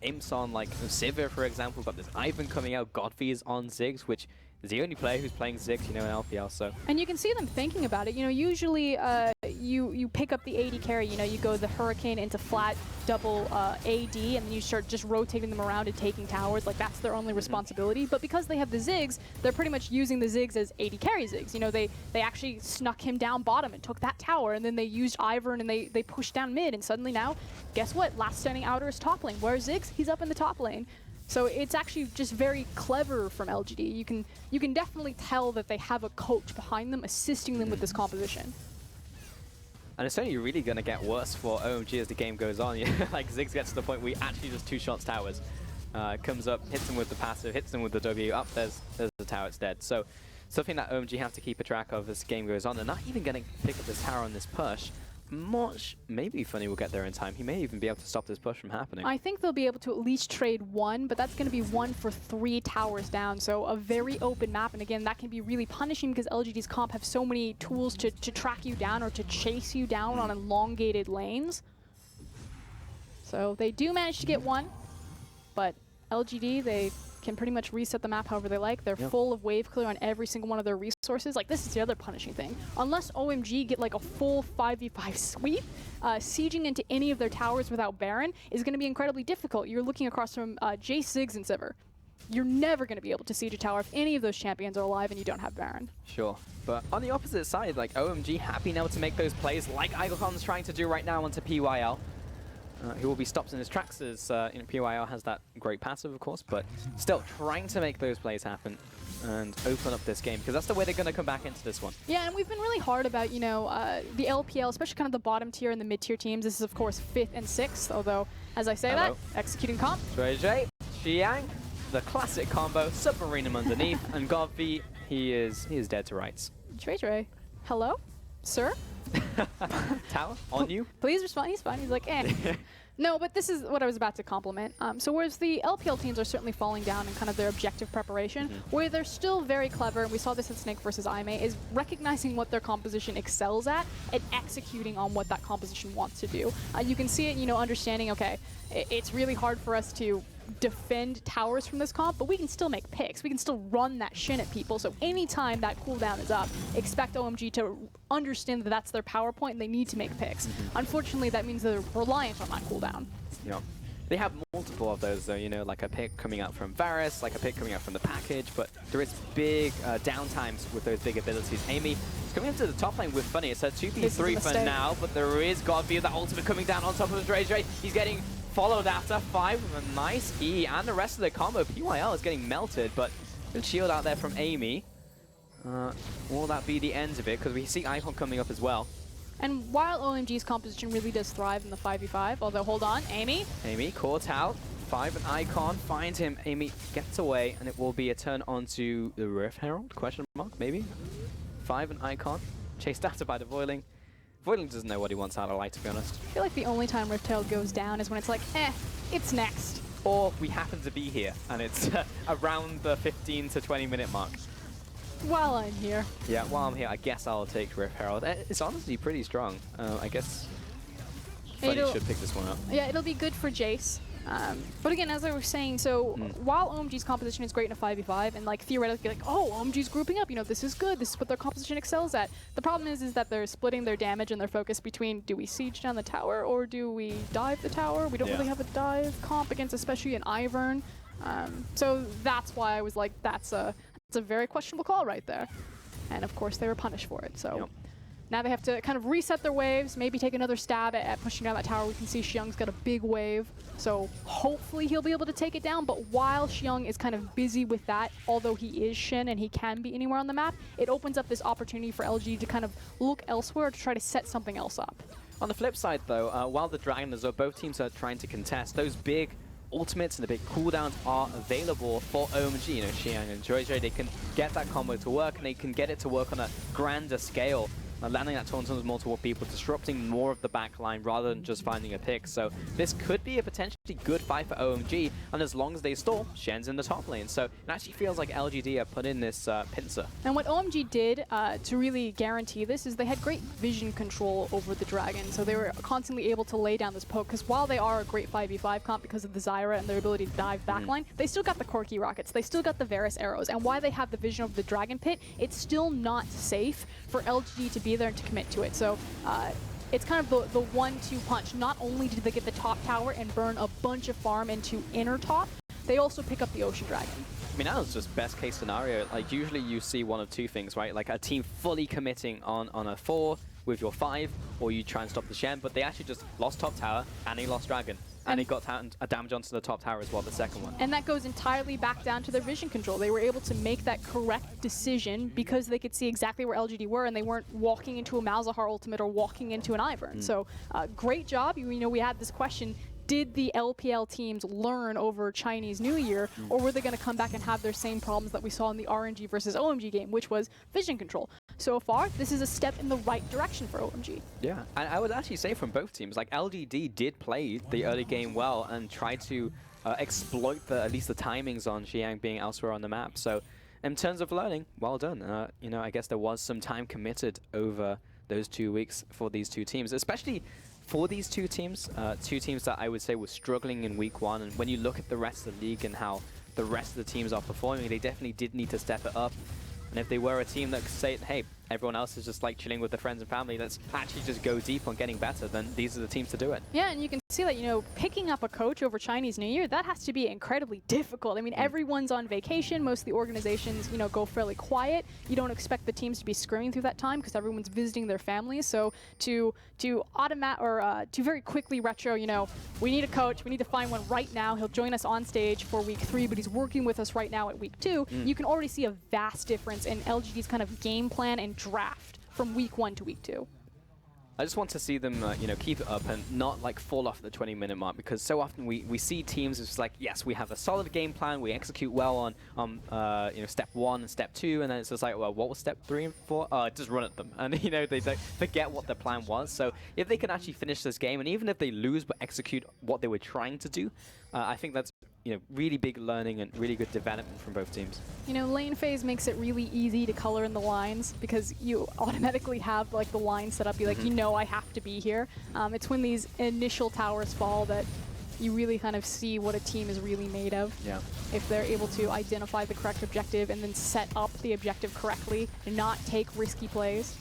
Imps on, like, Sivir, for example. Got this Ivan coming out. Godfrey is on Ziggs, which is the only player who's playing Ziggs, you know, in LPL, so. And you can see them thinking about it. You know, usually you pick up the AD carry, you know, you go the Hurricane into flat double AD, and then you start just rotating them around and taking towers. Like, that's their only responsibility. But because they have the Ziggs, they're pretty much using the Ziggs as AD carry Ziggs. You know, they actually snuck him down bottom and took that tower, and then they used Ivern and they pushed down mid, and suddenly now, guess what? Last standing outer is top lane. Where's Ziggs? He's up in the top lane. So it's actually just very clever from LGD. You can definitely tell that they have a coach behind them assisting them with this composition. And it's only really going to get worse for OMG as the game goes on. Like, Ziggs gets to the point where he actually just two-shots towers. Comes up, hits him with the passive, hits him with the W, up, there's the tower, it's dead. So something that OMG have to keep a track of as the game goes on. They're not even going to pick up this tower on this push. Maybe Funny will get there in time. He may even be able to stop this push from happening. I think they'll be able to at least trade one, but that's going to be one for 3 towers down. So a very open map. And again, that can be really punishing because LGD's comp have so many tools to track you down or to chase you down on elongated lanes. So they do manage to get one, but LGD, they can pretty much reset the map however they like. They're full of wave clear on every single one of their resources. Like, this is the other punishing thing. Unless OMG get like a full 5v5 sweep, sieging into any of their towers without Baron is going to be incredibly difficult. You're looking across from Jace, Ziggs, and Sivir. You're never going to be able to siege a tower if any of those champions are alive and you don't have Baron. Sure. But on the opposite side, like, OMG happy now to make those plays like Igelcon's trying to do right now onto PYL. He will be stopped in his tracks as PYL has that great passive, of course, but still trying to make those plays happen and open up this game, because that's the way they're going to come back into this one. Yeah, and we've been really hard about, you know, the LPL, especially kind of the bottom tier and the mid-tier teams. This is, of course, 5th and 6th, although, as I say that, executing comp. J, Xiang, the classic combo, submarine him underneath, and Godfrey, he is dead to rights. Trey, hello, sir? Tower, on you? Please respond. He's fine. He's like, eh. No, but this is what I was about to compliment. So whereas the LPL teams are certainly falling down in kind of their objective preparation, where they're still very clever, and we saw this in Snake versus IMA, is recognizing what their composition excels at and executing on what that composition wants to do. You can see it, you know, understanding, okay, it's really hard for us to defend towers from this comp, but we can still make picks. We can still run that shin at people. So anytime that cooldown is up, expect OMG to understand that that's their power point and they need to make picks. Unfortunately, that means they're reliant on that cooldown. Yeah. They have multiple of those, though, you know, like a pick coming out from Varus, like a pick coming out from the package, but there is big downtimes with those big abilities. Amy is coming into the top lane with Funny. It's a 2v3 for now, but there is Godfrey, that ultimate coming down on top of Dre. He's getting followed after 5 with a nice E, and the rest of the combo. PYL is getting melted, but good shield out there from Amy. Will that be the end of it? Because we see Icon coming up as well. And while OMG's composition really does thrive in the 5v5, although hold on, Amy caught out. 5 and Icon finds him. Amy gets away, and it will be a turn onto the Rift Herald, question mark, maybe? 5 and Icon, chased after by the Voiling. Voiling doesn't know what he wants out of light, to be honest. I feel like the only time Rift Herald goes down is when it's like, it's next. Or we happen to be here, and it's around the 15 to 20 minute mark. While I'm here. Yeah, while I'm here, I guess I'll take Rift Herald. It's honestly pretty strong. I guess Funny should pick this one up. Yeah, it'll be good for Jace. But again, as I was saying, so while OMG's composition is great in a 5v5, and like theoretically, like, oh, OMG's grouping up, you know, this is good, this is what their composition excels at. The problem is that they're splitting their damage and their focus between, do we siege down the tower or do we dive the tower? We don't really have a dive comp against, especially an Ivern. So that's why I was like, that's a very questionable call right there. And of course, they were punished for it. So Now they have to kind of reset their waves, maybe take another stab at pushing down that tower. We can see Xiang's got a big wave, so hopefully he'll be able to take it down. But while Xiang is kind of busy with that, although he is Shin and he can be anywhere on the map, it opens up this opportunity for LG to kind of look elsewhere to try to set something else up. On the flip side, though, while the Dragon is up, both teams are trying to contest. Those big ultimates and the big cooldowns are available for OMG. You know, Xiang and Joyjoy, they can get that combo to work, and they can get it to work on a grander scale. Landing that taunt on multiple people, disrupting more of the back line rather than just finding a pick. So this could be a potentially good fight for OMG, and as long as they stall, Shen's in the top lane. So it actually feels like LGD have put in this pincer. And what OMG did to really guarantee this is they had great vision control over the Dragon. So they were constantly able to lay down this poke, because while they are a great 5v5 comp because of the Zyra and their ability to dive backline, they still got the Corki rockets, they still got the Varus arrows, and while they have the vision of the Dragon pit, it's still not safe for LGD to be there and to commit to it. So it's kind of the 1-2 punch. Not only did they get the top tower and burn a bunch of farm into inner top, they also pick up the Ocean Dragon. I mean, that was just best case scenario. Like, usually you see one of two things, right? Like a team fully committing on a 4 with your 5, or you try and stop the Shen, but they actually just lost top tower and they lost Dragon. And he got a damage onto the top tower as well, the second one. And that goes entirely back down to their vision control. They were able to make that correct decision because they could see exactly where LGD were, and they weren't walking into a Malzahar ultimate or walking into an Ivern. So great job. You know, we had this question, did the LPL teams learn over Chinese New Year, or were they going to come back and have their same problems that we saw in the RNG versus OMG game, which was vision control? So far, this is a step in the right direction for OMG. Yeah, and I would actually say from both teams, like LGD did play the early game well and try to exploit at least the timings on Xiang being elsewhere on the map. So in terms of learning, well done. You know, I guess there was some time committed over those 2 weeks for these two teams, especially for these two teams that I would say were struggling in week 1. And when you look at the rest of the league and how the rest of the teams are performing, they definitely did need to step it up. And if they were a team that could say, hey, everyone else is just like chilling with their friends and family, let's actually just go deep on getting better, then these are the teams to do it. Yeah, and you can see that, you know, picking up a coach over Chinese New Year, that has to be incredibly difficult. I mean, everyone's on vacation. Most of the organizations, you know, go fairly quiet. You don't expect the teams to be screaming through that time because everyone's visiting their families. So to very quickly retro, you know, we need a coach. We need to find one right now. He'll join us on stage for week 3, but he's working with us right now at week 2. You can already see a vast difference in LGD's kind of game plan and draft from week 1 to week 2. I just want to see them, you know, keep it up and not like fall off the 20-minute mark, because so often we see teams it's just like, yes, we have a solid game plan, we execute well on you know, step 1 and step 2, and then it's just like, well, what was step 3 and 4? Just run at them, and you know, they forget what their plan was. So if they can actually finish this game, and even if they lose but execute what they were trying to do, I think that's, you know, really big learning and really good development from both teams. You know, lane phase makes it really easy to color in the lines because you automatically have like the line set up. You like, you know, I have to be here. It's when these initial towers fall that you really kind of see what a team is really made of. Yeah. If they're able to identify the correct objective and then set up the objective correctly and not take risky plays.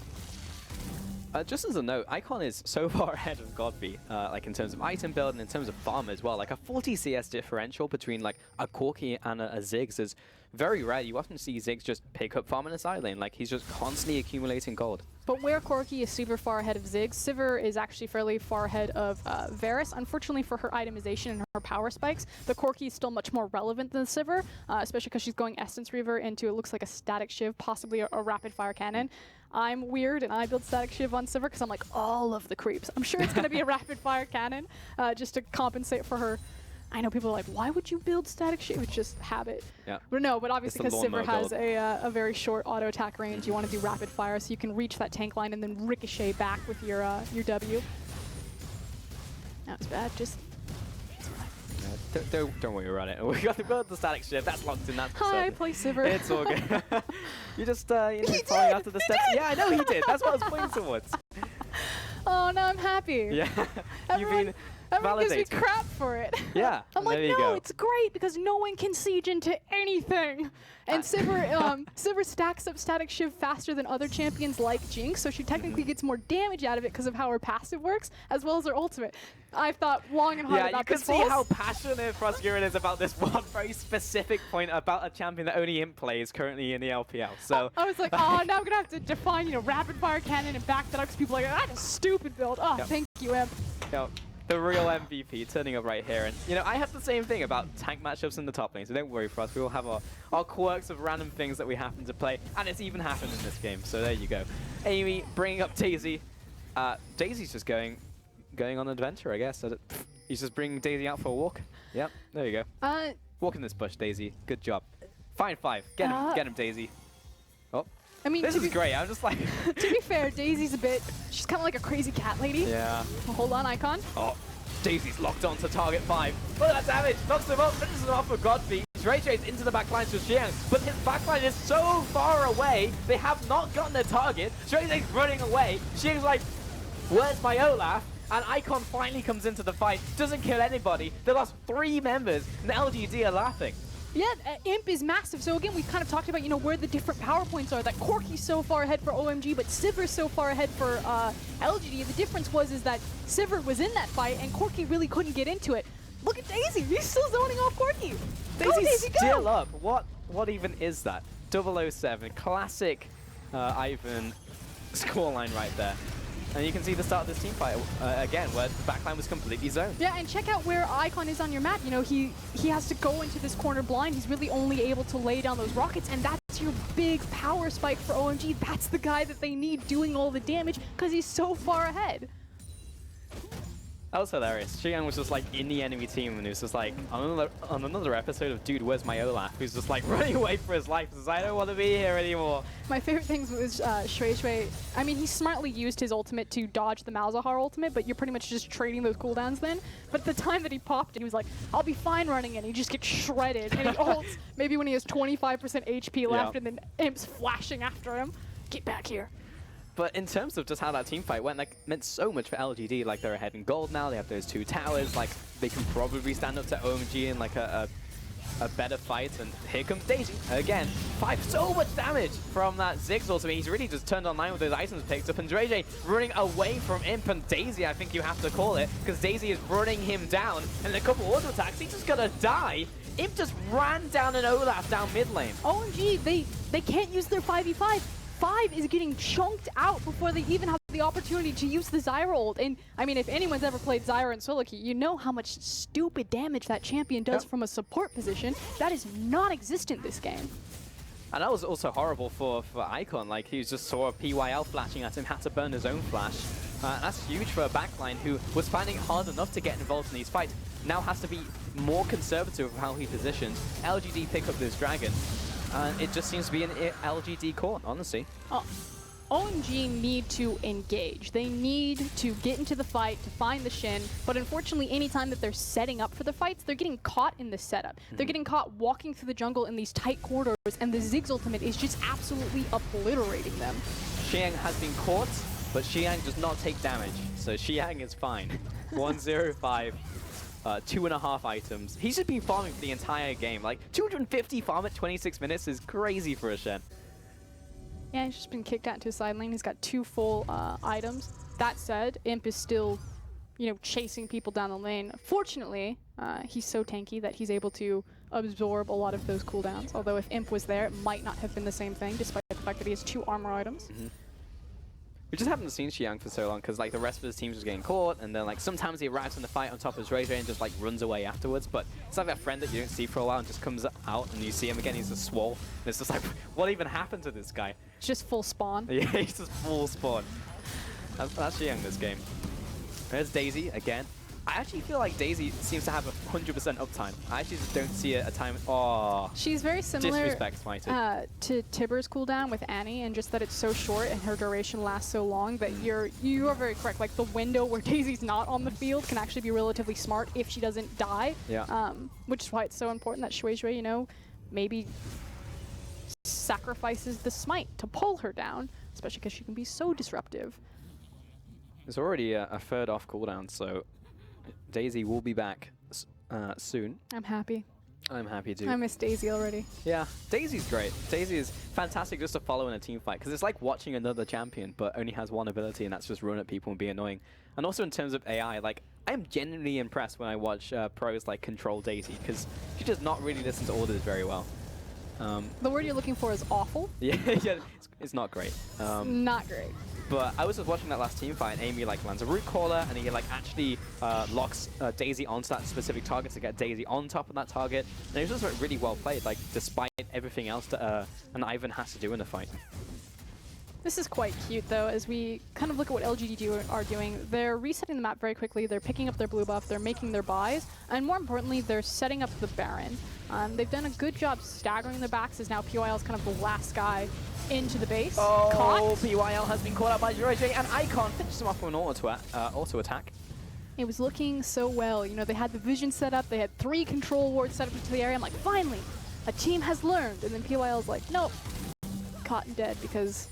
Just as a note, Icon is so far ahead of Godby, like in terms of item build and in terms of farm as well. Like a 40 CS differential between like a Corki and a Ziggs is very rare. You often see Ziggs just pick up farm in a side lane. Like he's just constantly accumulating gold. But where Corki is super far ahead of Ziggs, Sivir is actually fairly far ahead of Varus. Unfortunately for her itemization and her power spikes, the Corki is still much more relevant than Sivir, especially because she's going Essence Reaver into, it looks like a Static Shiv, possibly a rapid fire cannon. I'm weird and I build Static Shiv on Sivir because I'm like, all of the creeps. I'm sure it's going to be a rapid fire cannon just to compensate for her. I know people are like, why would you build Static Shiv? It's just habit. Yeah. But no, but obviously because Sivir has a very short auto attack range, you want to do rapid fire so you can reach that tank line and then ricochet back with your W. That was bad. Just. Don't worry about it. We got the Static Shiv. That's locked in. That's Hi, I play Sivir. It's all good. You just you know, falling after the steps. Yeah, I know he did. That's what I was pointing towards. Oh, now I'm happy. Yeah. Everyone gives me Validated. crap for it. Yeah, I'm and like, there you no, go. it's great because no one can siege into anything. And Sivir stacks up Static Shiv faster than other champions like Jinx, so she technically gets more damage out of it because of how her passive works, as well as her ultimate. I've thought long and hard Yeah, about you can this. see Pulse. how passionate Frosgurin is about this one very specific point about a champion that only Imp plays currently in the LPL. So I was like, oh, now I'm gonna have to define, rapid fire cannon and back that up because people are like, that's a stupid build. Oh, Yep. thank you, Imp. the real MVP turning up right here. And I have the same thing about tank matchups in the top lane, so don't worry for us. We all have our quirks of random things that we happen to play, and it's even happened in this game. So there you go. Amy bringing up Daisy. Daisy's just going on an adventure, I guess. He's just bringing Daisy out for a walk. Yep, there you go. Walk in this bush, Daisy. Good job. Fine 5. Get him, Daisy. Oh, I mean, this is great. I'm just like... to be fair, Daisy's she's kind of like a crazy cat lady. Yeah. Well, hold on, Icon. Oh, Daisy's locked onto target 5. Look at that damage. Knocks him up. Finishes him off with Godfrey. Ray's into the backline to Xiang, but his backline is so far away, they have not gotten their target. Ray's running away. Xiang's like, where's my Olaf? And Icon finally comes into the fight, doesn't kill anybody. They lost 3 members, and the LGD are laughing. Yeah, Imp is massive. So again, we've kind of talked about, where the different power points are. That Corki's so far ahead for OMG, but Sivir's so far ahead for LGD. The difference is that Sivir was in that fight, and Corki really couldn't get into it. Look at Daisy. He's still zoning off Corki. Daisy's Daisy, still go. up. What even is that? 007. Classic Ivan scoreline right there. And you can see the start of this team fight again, where the backline was completely zoned. Yeah, and check out where Icon is on your map. He has to go into this corner blind. He's really only able to lay down those rockets, and that's your big power spike for OMG. That's the guy that they need doing all the damage because he's so far ahead. That was hilarious. Xiang was just like in the enemy team, and he was just like on another episode of Dude, Where's My Olaf? Who's just like running away for his life. He's like, I don't want to be here anymore. My favorite things was Shui. I mean, he smartly used his ultimate to dodge the Malzahar ultimate, but you're pretty much just trading those cooldowns then. But the time that he popped it, he was like, I'll be fine running in. He just gets shredded, and he ults maybe when he has 25% HP left, and then Imp's flashing after him. Get back here. But in terms of just how that team fight went, meant so much for LGD. Like, they're ahead in gold now. They have those 2 towers. Like, they can probably stand up to OMG in like a better fight. And here comes Daisy again. 5, so much damage from that Ziggs ultimate. He's really just turned online with those items picked up. And Dre running away from Imp and Daisy, I think you have to call it, because Daisy is running him down. And a couple auto attacks, he's just gonna die. Imp just ran down an Olaf down mid lane. OMG, they can't use their 5v5. 5 is getting chunked out before they even have the opportunity to use the Zyra ult. And I mean, if anyone's ever played Zyra and solo queue, you know how much stupid damage that champion does from a support position. That is non-existent this game. And that was also horrible for Icon. Like, he just saw a PYL flashing at him, had to burn his own flash. That's huge for a backline who was finding it hard enough to get involved in these fights. Now has to be more conservative of how he positions. LGD pick up this dragon. It just seems to be an LGD court, honestly. OMG need to engage. They need to get into the fight to find the Shin, but unfortunately anytime that they're setting up for the fights, they're getting caught in the setup. They're getting caught walking through the jungle in these tight corridors, and the Ziggs ultimate is just absolutely obliterating them. Xiang has been caught, but Xiang does not take damage, so Xiang is fine. 105. 2.5 items. He's just been farming for the entire game. Like, 250 farm at 26 minutes is crazy for a Shen. Yeah, he's just been kicked out into his side lane. He's got 2 full items. That said, Imp is still, chasing people down the lane. Fortunately, he's so tanky that he's able to absorb a lot of those cooldowns. Although if Imp was there, it might not have been the same thing, despite the fact that he has 2 armor items. We just haven't seen Xiang for so long because like the rest of his team's just getting caught, and then like sometimes he arrives in the fight on top of Ray and just like runs away afterwards. But it's like that friend that you don't see for a while and just comes out and you see him again. He's a swole. And it's just like, what even happened to this guy? It's just full spawn. Yeah, he's just full spawn. That's Xiang this game. There's Daisy again. I actually feel like Daisy seems to have a 100% uptime. I actually just don't see a time. Oh, she's very similar disrespect, Mighty. to Tibbers cooldown with Annie, and just that it's so short and her duration lasts so long that you are very correct. Like the window where Daisy's not on the field can actually be relatively smart if she doesn't die. Yeah. Which is why it's so important that Shui, maybe sacrifices the smite to pull her down, especially because she can be so disruptive. There's already a third off cooldown, so Daisy will be back soon. I'm happy. I'm happy too. I miss Daisy already. Yeah, Daisy's great. Daisy is fantastic just to follow in a team fight, because it's like watching another champion, but only has one ability, and that's just run at people and be annoying. And also in terms of AI, like, I'm genuinely impressed when I watch pros like control Daisy, because she does not really listen to orders very well. The word you're looking for is awful. Yeah, it's not great. Not great. But I was just watching that last team fight, and Amy like lands a root caller, and he like actually locks Daisy onto that specific target to get Daisy on top of that target. And it was just like, really well played, like despite everything else that an Ivan has to do in the fight. This is quite cute, though, as we kind of look at what LGD are doing. They're resetting the map very quickly, they're picking up their blue buff, they're making their buys, and more importantly, they're setting up the Baron. They've done a good job staggering their backs, as now PYL is kind of the last guy into the base. Oh, Caught. PYL has been caught out by Roger, and Icon finishes him off with an auto attack. It was looking so well. You know, they had the vision set up, they had 3 control wards set up into the area. I'm like, finally, a team has learned. And then PYL's like, nope, caught and dead, because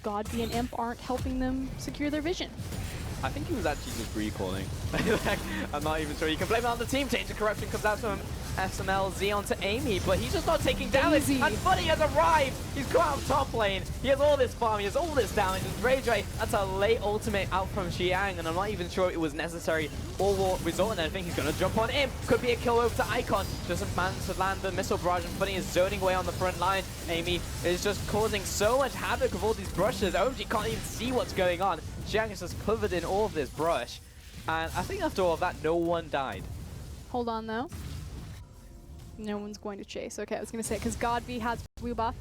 Godby and Imp aren't helping them secure their vision. I think he was actually just recalling. Like, I'm not even sure. You can blame it on the team. Danger Corruption comes out from SMLZ onto Amy, but he's just not taking damage. Easy. And Funny has arrived. He's come out top lane. He has all this farm. He has all this damage. And Ray, that's a late ultimate out from Xiang, and I'm not even sure it was necessary or will result in anything. He's going to jump on Imp. Could be a kill over to Icon. Doesn't manage to land the missile barrage, and Funny is zoning away on the front line. Amy is just causing so much havoc with all these brushes. OMG can't even see what's going on. Xiang is just covered in all of this brush. And I think after all of that, no one died. Hold on, though. No one's going to chase. Okay, I was going to say, because Godby has blue buff.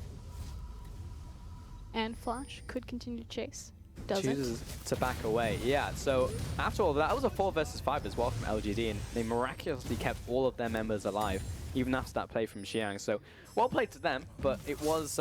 And Flash could continue to chase. Doesn't. Chooses to back away. Yeah, so after all of that was a 4 versus 5 as well from LGD, and they miraculously kept all of their members alive, even after that play from Xiang. So well played to them, but it was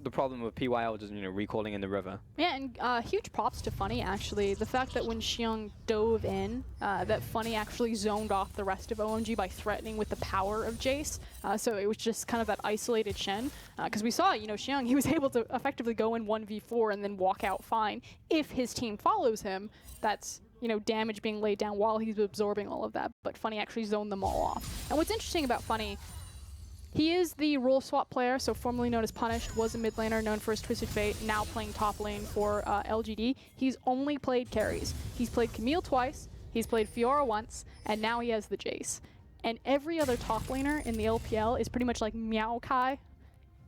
the problem with PYL just, you know, recalling in the river. Yeah, and huge props to Funny, actually. The fact that when Xiang dove in, that Funny actually zoned off the rest of OMG by threatening with the power of Jace. So it was just kind of that isolated Shen. Because we saw, you know, Xiang, he was able to effectively go in 1v4 and then walk out fine. If his team follows him, that's, you know, damage being laid down while he's absorbing all of that. But Funny actually zoned them all off. And what's interesting about Funny, he is the role swap player, so formerly known as Punished, was a mid laner known for his Twisted Fate, now playing top lane for LGD. He's only played carries. He's played Camille twice, he's played Fiora once, and now he has the Jace. And every other top laner in the LPL is pretty much like Maokai,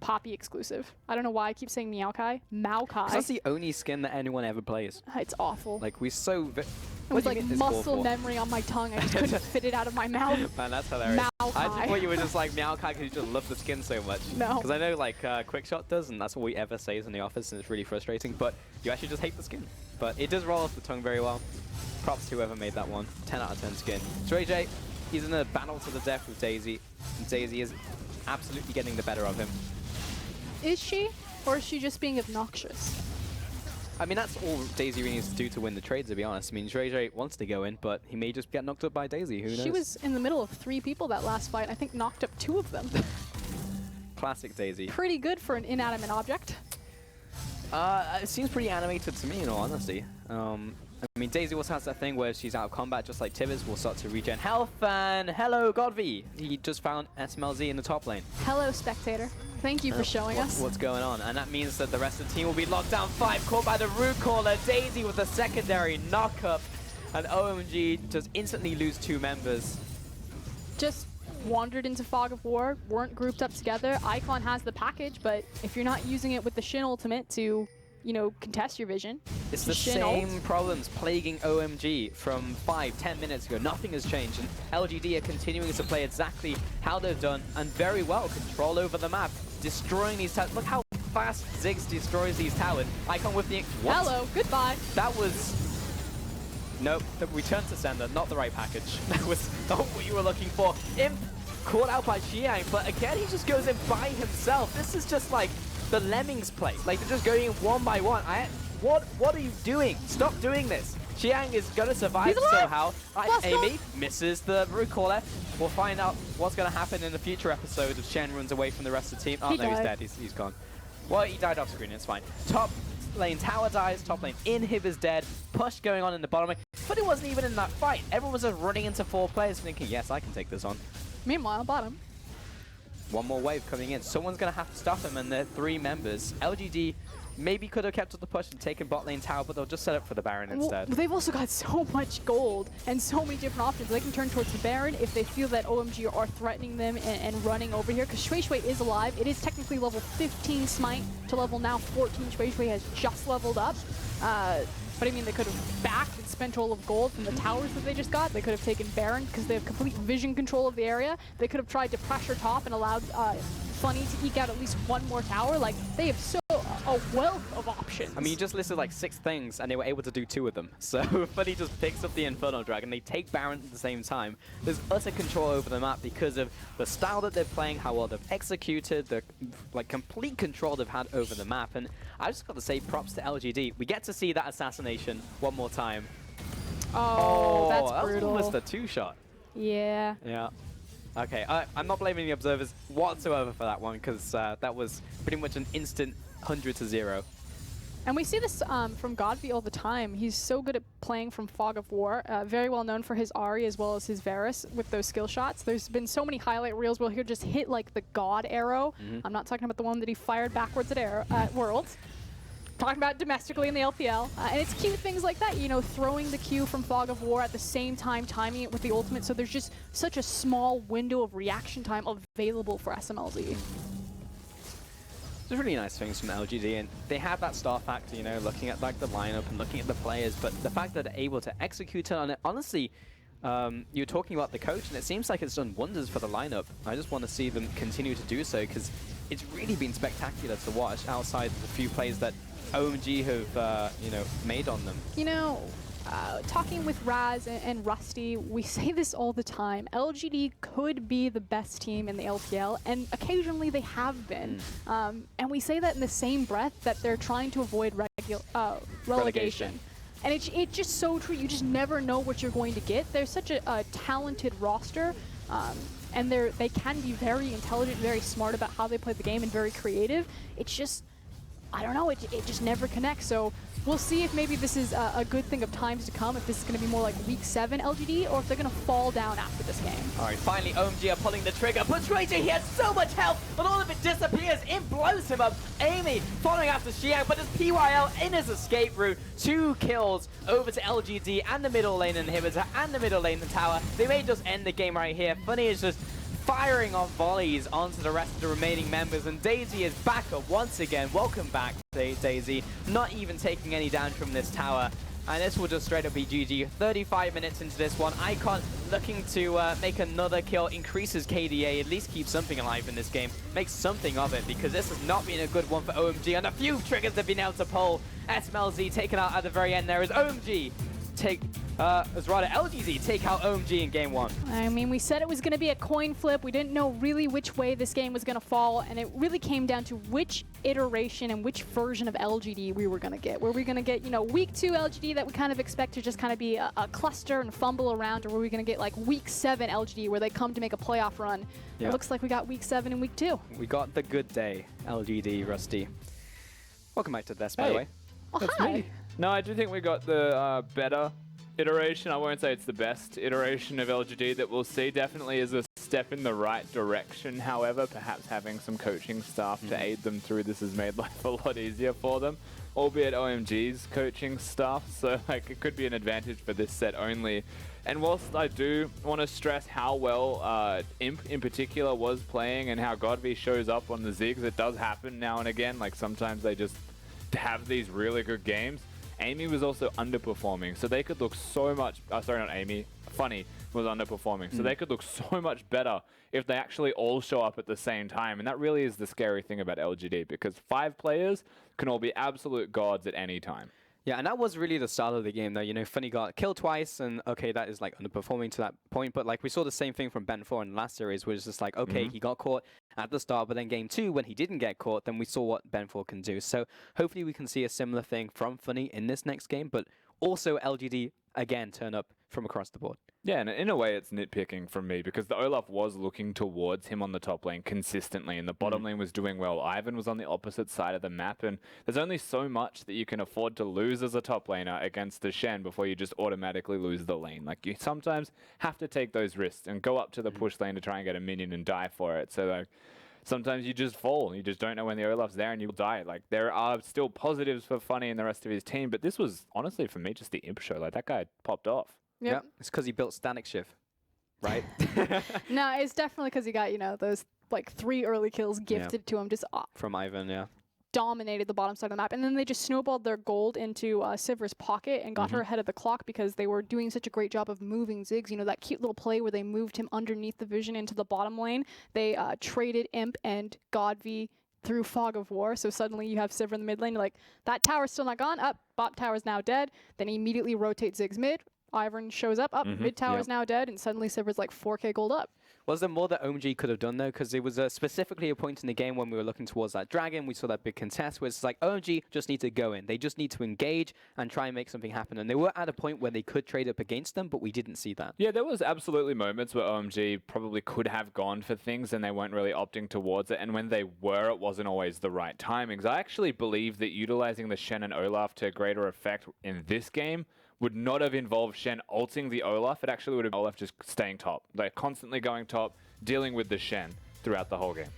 Poppy exclusive. I don't know why I keep saying Maokai. Maokai. That's the only skin that anyone ever plays. It's awful. Like, we're so... It was like muscle memory on my tongue. I just couldn't fit it out of my mouth. Man, that's hilarious. Maokai. I just thought you were just like Maokai because you just love the skin so much. No. Because I know like Quickshot does, and that's what we ever say in the office, and it's really frustrating. But you actually just hate the skin. But it does roll off the tongue very well. Props to whoever made that one. 10 out of 10 skin. So AJ, he's in a battle to the death with Daisy. And Daisy is absolutely getting the better of him. Is she? Or is she just being obnoxious? I mean, that's all Daisy really needs to do to win the trade, to be honest. I mean, Ray wants to go in, but he may just get knocked up by Daisy. Who knows? She was in the middle of 3 people that last fight. I think knocked up 2 of them. Classic Daisy. Pretty good for an inanimate object. It seems pretty animated to me, in all honesty. I mean, Daisy also has that thing where she's out of combat, just like Tibbers, will start to regen health. And hello, Godby. He just found SMLZ in the top lane. Hello, spectator. Thank you for showing us. What's going on? And that means that the rest of the team will be locked down 5, caught by the root caller. Daisy with a secondary knock-up. And OMG just instantly lose 2 members. Just wandered into Fog of War, weren't grouped up together. Icon has the package, but if you're not using it with the Shin ultimate to, you know, contest your vision. It's the same problems plaguing OMG from 5-10 minutes ago. Nothing has changed, and LGD are continuing to play exactly how they've done, and very well. Control over the map, destroying these towers. Look how fast Ziggs destroys these towers. Icon with the... What? Hello, goodbye. That was... Nope, the return to sender, not the right package. That was not what you were looking for. Imp caught out by Xiang, but again, he just goes in by himself. This is just like the Lemmings play. Like, they're just going in one by one. What are you doing? Stop doing this. Xiang is going to survive somehow. Amy misses the root caller. We'll find out what's going to happen in the future episodes if Shen runs away from the rest of the team. Oh, no, he's dead. He's gone. Well, he died off screen. It's fine. Top lane tower dies. Top lane inhib is dead. Push going on in the bottom lane. Funny wasn't even in that fight. Everyone was just running into 4 players thinking, yes, I can take this on. Meanwhile, bottom. One more wave coming in. Someone's going to have to stop him, and they're 3 members. LGD maybe could have kept up the push and taken bot lane tower, but they'll just set up for the Baron instead. Well, they've also got so much gold and so many different options. They can turn towards the Baron if they feel that OMG are threatening them and running over here, because Shui Shui is alive. It is technically level 15 Smite to level now 14. Shui Shui has just leveled up. But I mean, they could have backed and spent all of gold from the towers that they just got. They could have taken Baron because they have complete vision control of the area. They could have tried to pressure top and allowed Funny to eke out at least 1 more tower. Like, they have a wealth of options. I mean, you just listed like 6 things, and they were able to do 2 of them. So Funny just picks up the Infernal Dragon. They take Baron at the same time. There's utter control over the map because of the style that they're playing, how well they've executed, the like complete control they've had over the map. And I just got to say, props to LGD. We get to see that assassination one more time. Oh, that's brutal. That was almost a 2-shot. Yeah. Yeah. Okay, I'm not blaming the observers whatsoever for that one, because that was pretty much an instant 100 to 0. And we see this from Godby all the time. He's so good at playing from Fog of War. Very well known for his Ahri as well as his Varus with those skill shots. There's been so many highlight reels where he'll just hit like the God arrow. I'm not talking about the one that he fired backwards at Worlds. Talking about domestically in the LPL. And it's cute things like that, you know, throwing the Q from Fog of War at the same time, timing it with the ultimate. So there's just such a small window of reaction time available for SMLZ. There's really nice things from LGD, and they have that star factor, you know, looking at like the lineup and looking at the players, but the fact that they're able to execute on it, honestly, you're talking about the coach, and it seems like it's done wonders for the lineup. I just want to see them continue to do so, because it's really been spectacular to watch outside the few plays that OMG have, you know, made on them. You know, talking with Raz and Rusty, we say this all the time. LGD could be the best team in the LPL, and occasionally they have been. And we say that in the same breath that they're trying to avoid relegation. And it's just so true. You just never know what you're going to get. They're such a talented roster, and they can be very intelligent, very smart about how they play the game, and very creative. It's just, I don't know, it just never connects. So we'll see if maybe this is a good thing of times to come, if this is going to be more like Week 7 LGD, or if they're going to fall down after this game. All right, finally OMG are pulling the trigger, but Tracer, he has so much health, but all of it disappears. It blows him up. Amy following after Xiang, but there's PYL in his escape route. 2 kills over to LGD and the middle lane inhibitor and the middle lane tower. They may just end the game right here. Funny is just firing off volleys onto the rest of the remaining members, and Daisy is back up once again. Welcome back, Daisy. Not even taking any damage from this tower, and this will just straight up be GG. 35 minutes into this one, Icon looking to make another kill, increases KDA, at least keep something alive in this game, make something of it, because this has not been a good one for OMG, and a few triggers have been able to pull. SMLZ taken out at the very end there as OMG LGD take out OMG in game 1. I mean, we said it was going to be a coin flip. We didn't know really which way this game was going to fall, and it really came down to which iteration and which version of LGD we were going to get. Were we going to get, you know, Week 2 LGD that we kind of expect to just kind of be a cluster and fumble around, or were we going to get like Week 7 LGD where they come to make a playoff run? Yeah. It looks like we got Week 7 and Week 2. We got the good day, LGD, Rusty. Welcome back to this, by the way. Oh, That's hi. me. No, I do think we got the better iteration. I won't say it's the best iteration of LGD that we'll see. Definitely is a step in the right direction. However, perhaps having some coaching staff to aid them through this has made life a lot easier for them, albeit OMG's coaching staff. So like, it could be an advantage for this set only. And whilst I do want to stress how well Imp in particular was playing and how Godby shows up on the Ziggs, it does happen now and again. Like sometimes they just have these really good games. Amy was also underperforming, so they could look so much, sorry, not Amy, Funny was underperforming, so they could look so much better if they actually all show up at the same time, and that really is the scary thing about LGD, because 5 players can all be absolute gods at any time. Yeah, and that was really the start of the game, though. You know, Funny got killed twice, and okay, that is like underperforming to that point. But like we saw the same thing from Ben 4 in the last series, where it's just like, okay, he got caught at the start, but then game 2, when he didn't get caught, then we saw what Ben 4 can do. So hopefully we can see a similar thing from Funny in this next game, but also LGD again turn up from across the board. Yeah, and in a way it's nitpicking from me because the Olaf was looking towards him on the top lane consistently and the bottom lane was doing well. Ivan was on the opposite side of the map and there's only so much that you can afford to lose as a top laner against the Shen before you just automatically lose the lane. Like you sometimes have to take those risks and go up to the push lane to try and get a minion and die for it. So like sometimes you just fall. You just don't know when the Olaf's there and you'll die. Like there are still positives for Funny and the rest of his team, but this was honestly for me just the imp show. Like that guy popped off. Yeah, it's because he built Static Shift, right? No, it's definitely because he got, you know, those like 3 early kills gifted to him, just from Ivan, dominated the bottom side of the map. And then they just snowballed their gold into Sivr's pocket and got her ahead of the clock because they were doing such a great job of moving Ziggs. You know, that cute little play where they moved him underneath the vision into the bottom lane. They traded Imp and Godv through Fog of War, so suddenly you have Sivir in the mid lane. You're like, that tower's still not gone. Up, bot tower's now dead. Then he immediately rotates Ziggs mid. Ivan shows up, mid tower is now dead, and suddenly Sivir's like 4k gold up. Was there more that OMG could have done though? Because it was specifically a point in the game when we were looking towards that dragon, we saw that big contest where it's like OMG just need to go in. They just need to engage and try and make something happen. And they were at a point where they could trade up against them, but we didn't see that. Yeah, there was absolutely moments where OMG probably could have gone for things and they weren't really opting towards it. And when they were, it wasn't always the right timings. I actually believe that utilizing the Shen and Olaf to greater effect in this game would not have involved Shen ulting the Olaf. It actually would have been Olaf just staying top. They're constantly going top, dealing with the Shen throughout the whole game.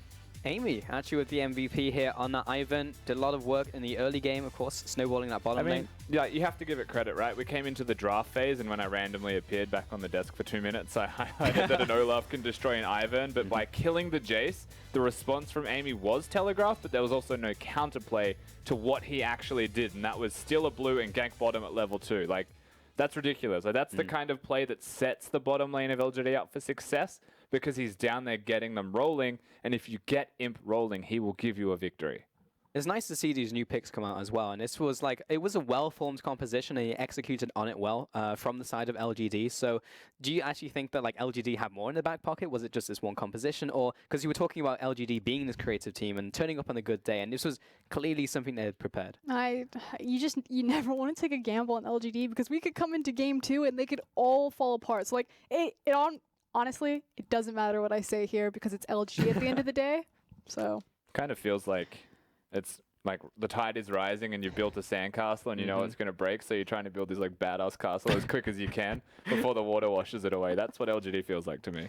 Amy, actually with the MVP here on that Ivan, did a lot of work in the early game, of course, snowballing that bottom lane. Yeah, you have to give it credit, right? We came into the draft phase, and when I randomly appeared back on the desk for 2 minutes, I highlighted that an Olaf can destroy an Ivan, but by killing the Jace, the response from Amy was telegraphed, but there was also no counterplay to what he actually did, and that was steal a blue and gank bottom at level 2. Like, that's ridiculous. Like, that's the kind of play that sets the bottom lane of LGD up for success, because he's down there getting them rolling, and if you get Imp rolling, he will give you a victory. It's nice to see these new picks come out as well, and this was like, it was a well-formed composition, and he executed on it well from the side of LGD. So do you actually think that like LGD had more in the back pocket? Was it just this one composition? Or, because you were talking about LGD being this creative team and turning up on a good day, and this was clearly something they had prepared. You never want to take a gamble on LGD because we could come into game 2 and they could all fall apart. So like, honestly, it doesn't matter what I say here because it's LG at the end of the day. So Kind of feels like it's like the tide is rising and you've built a sandcastle and you know it's going to break, so you're trying to build this like badass castle as quick as you can before the water washes it away. That's what LGD feels like to me.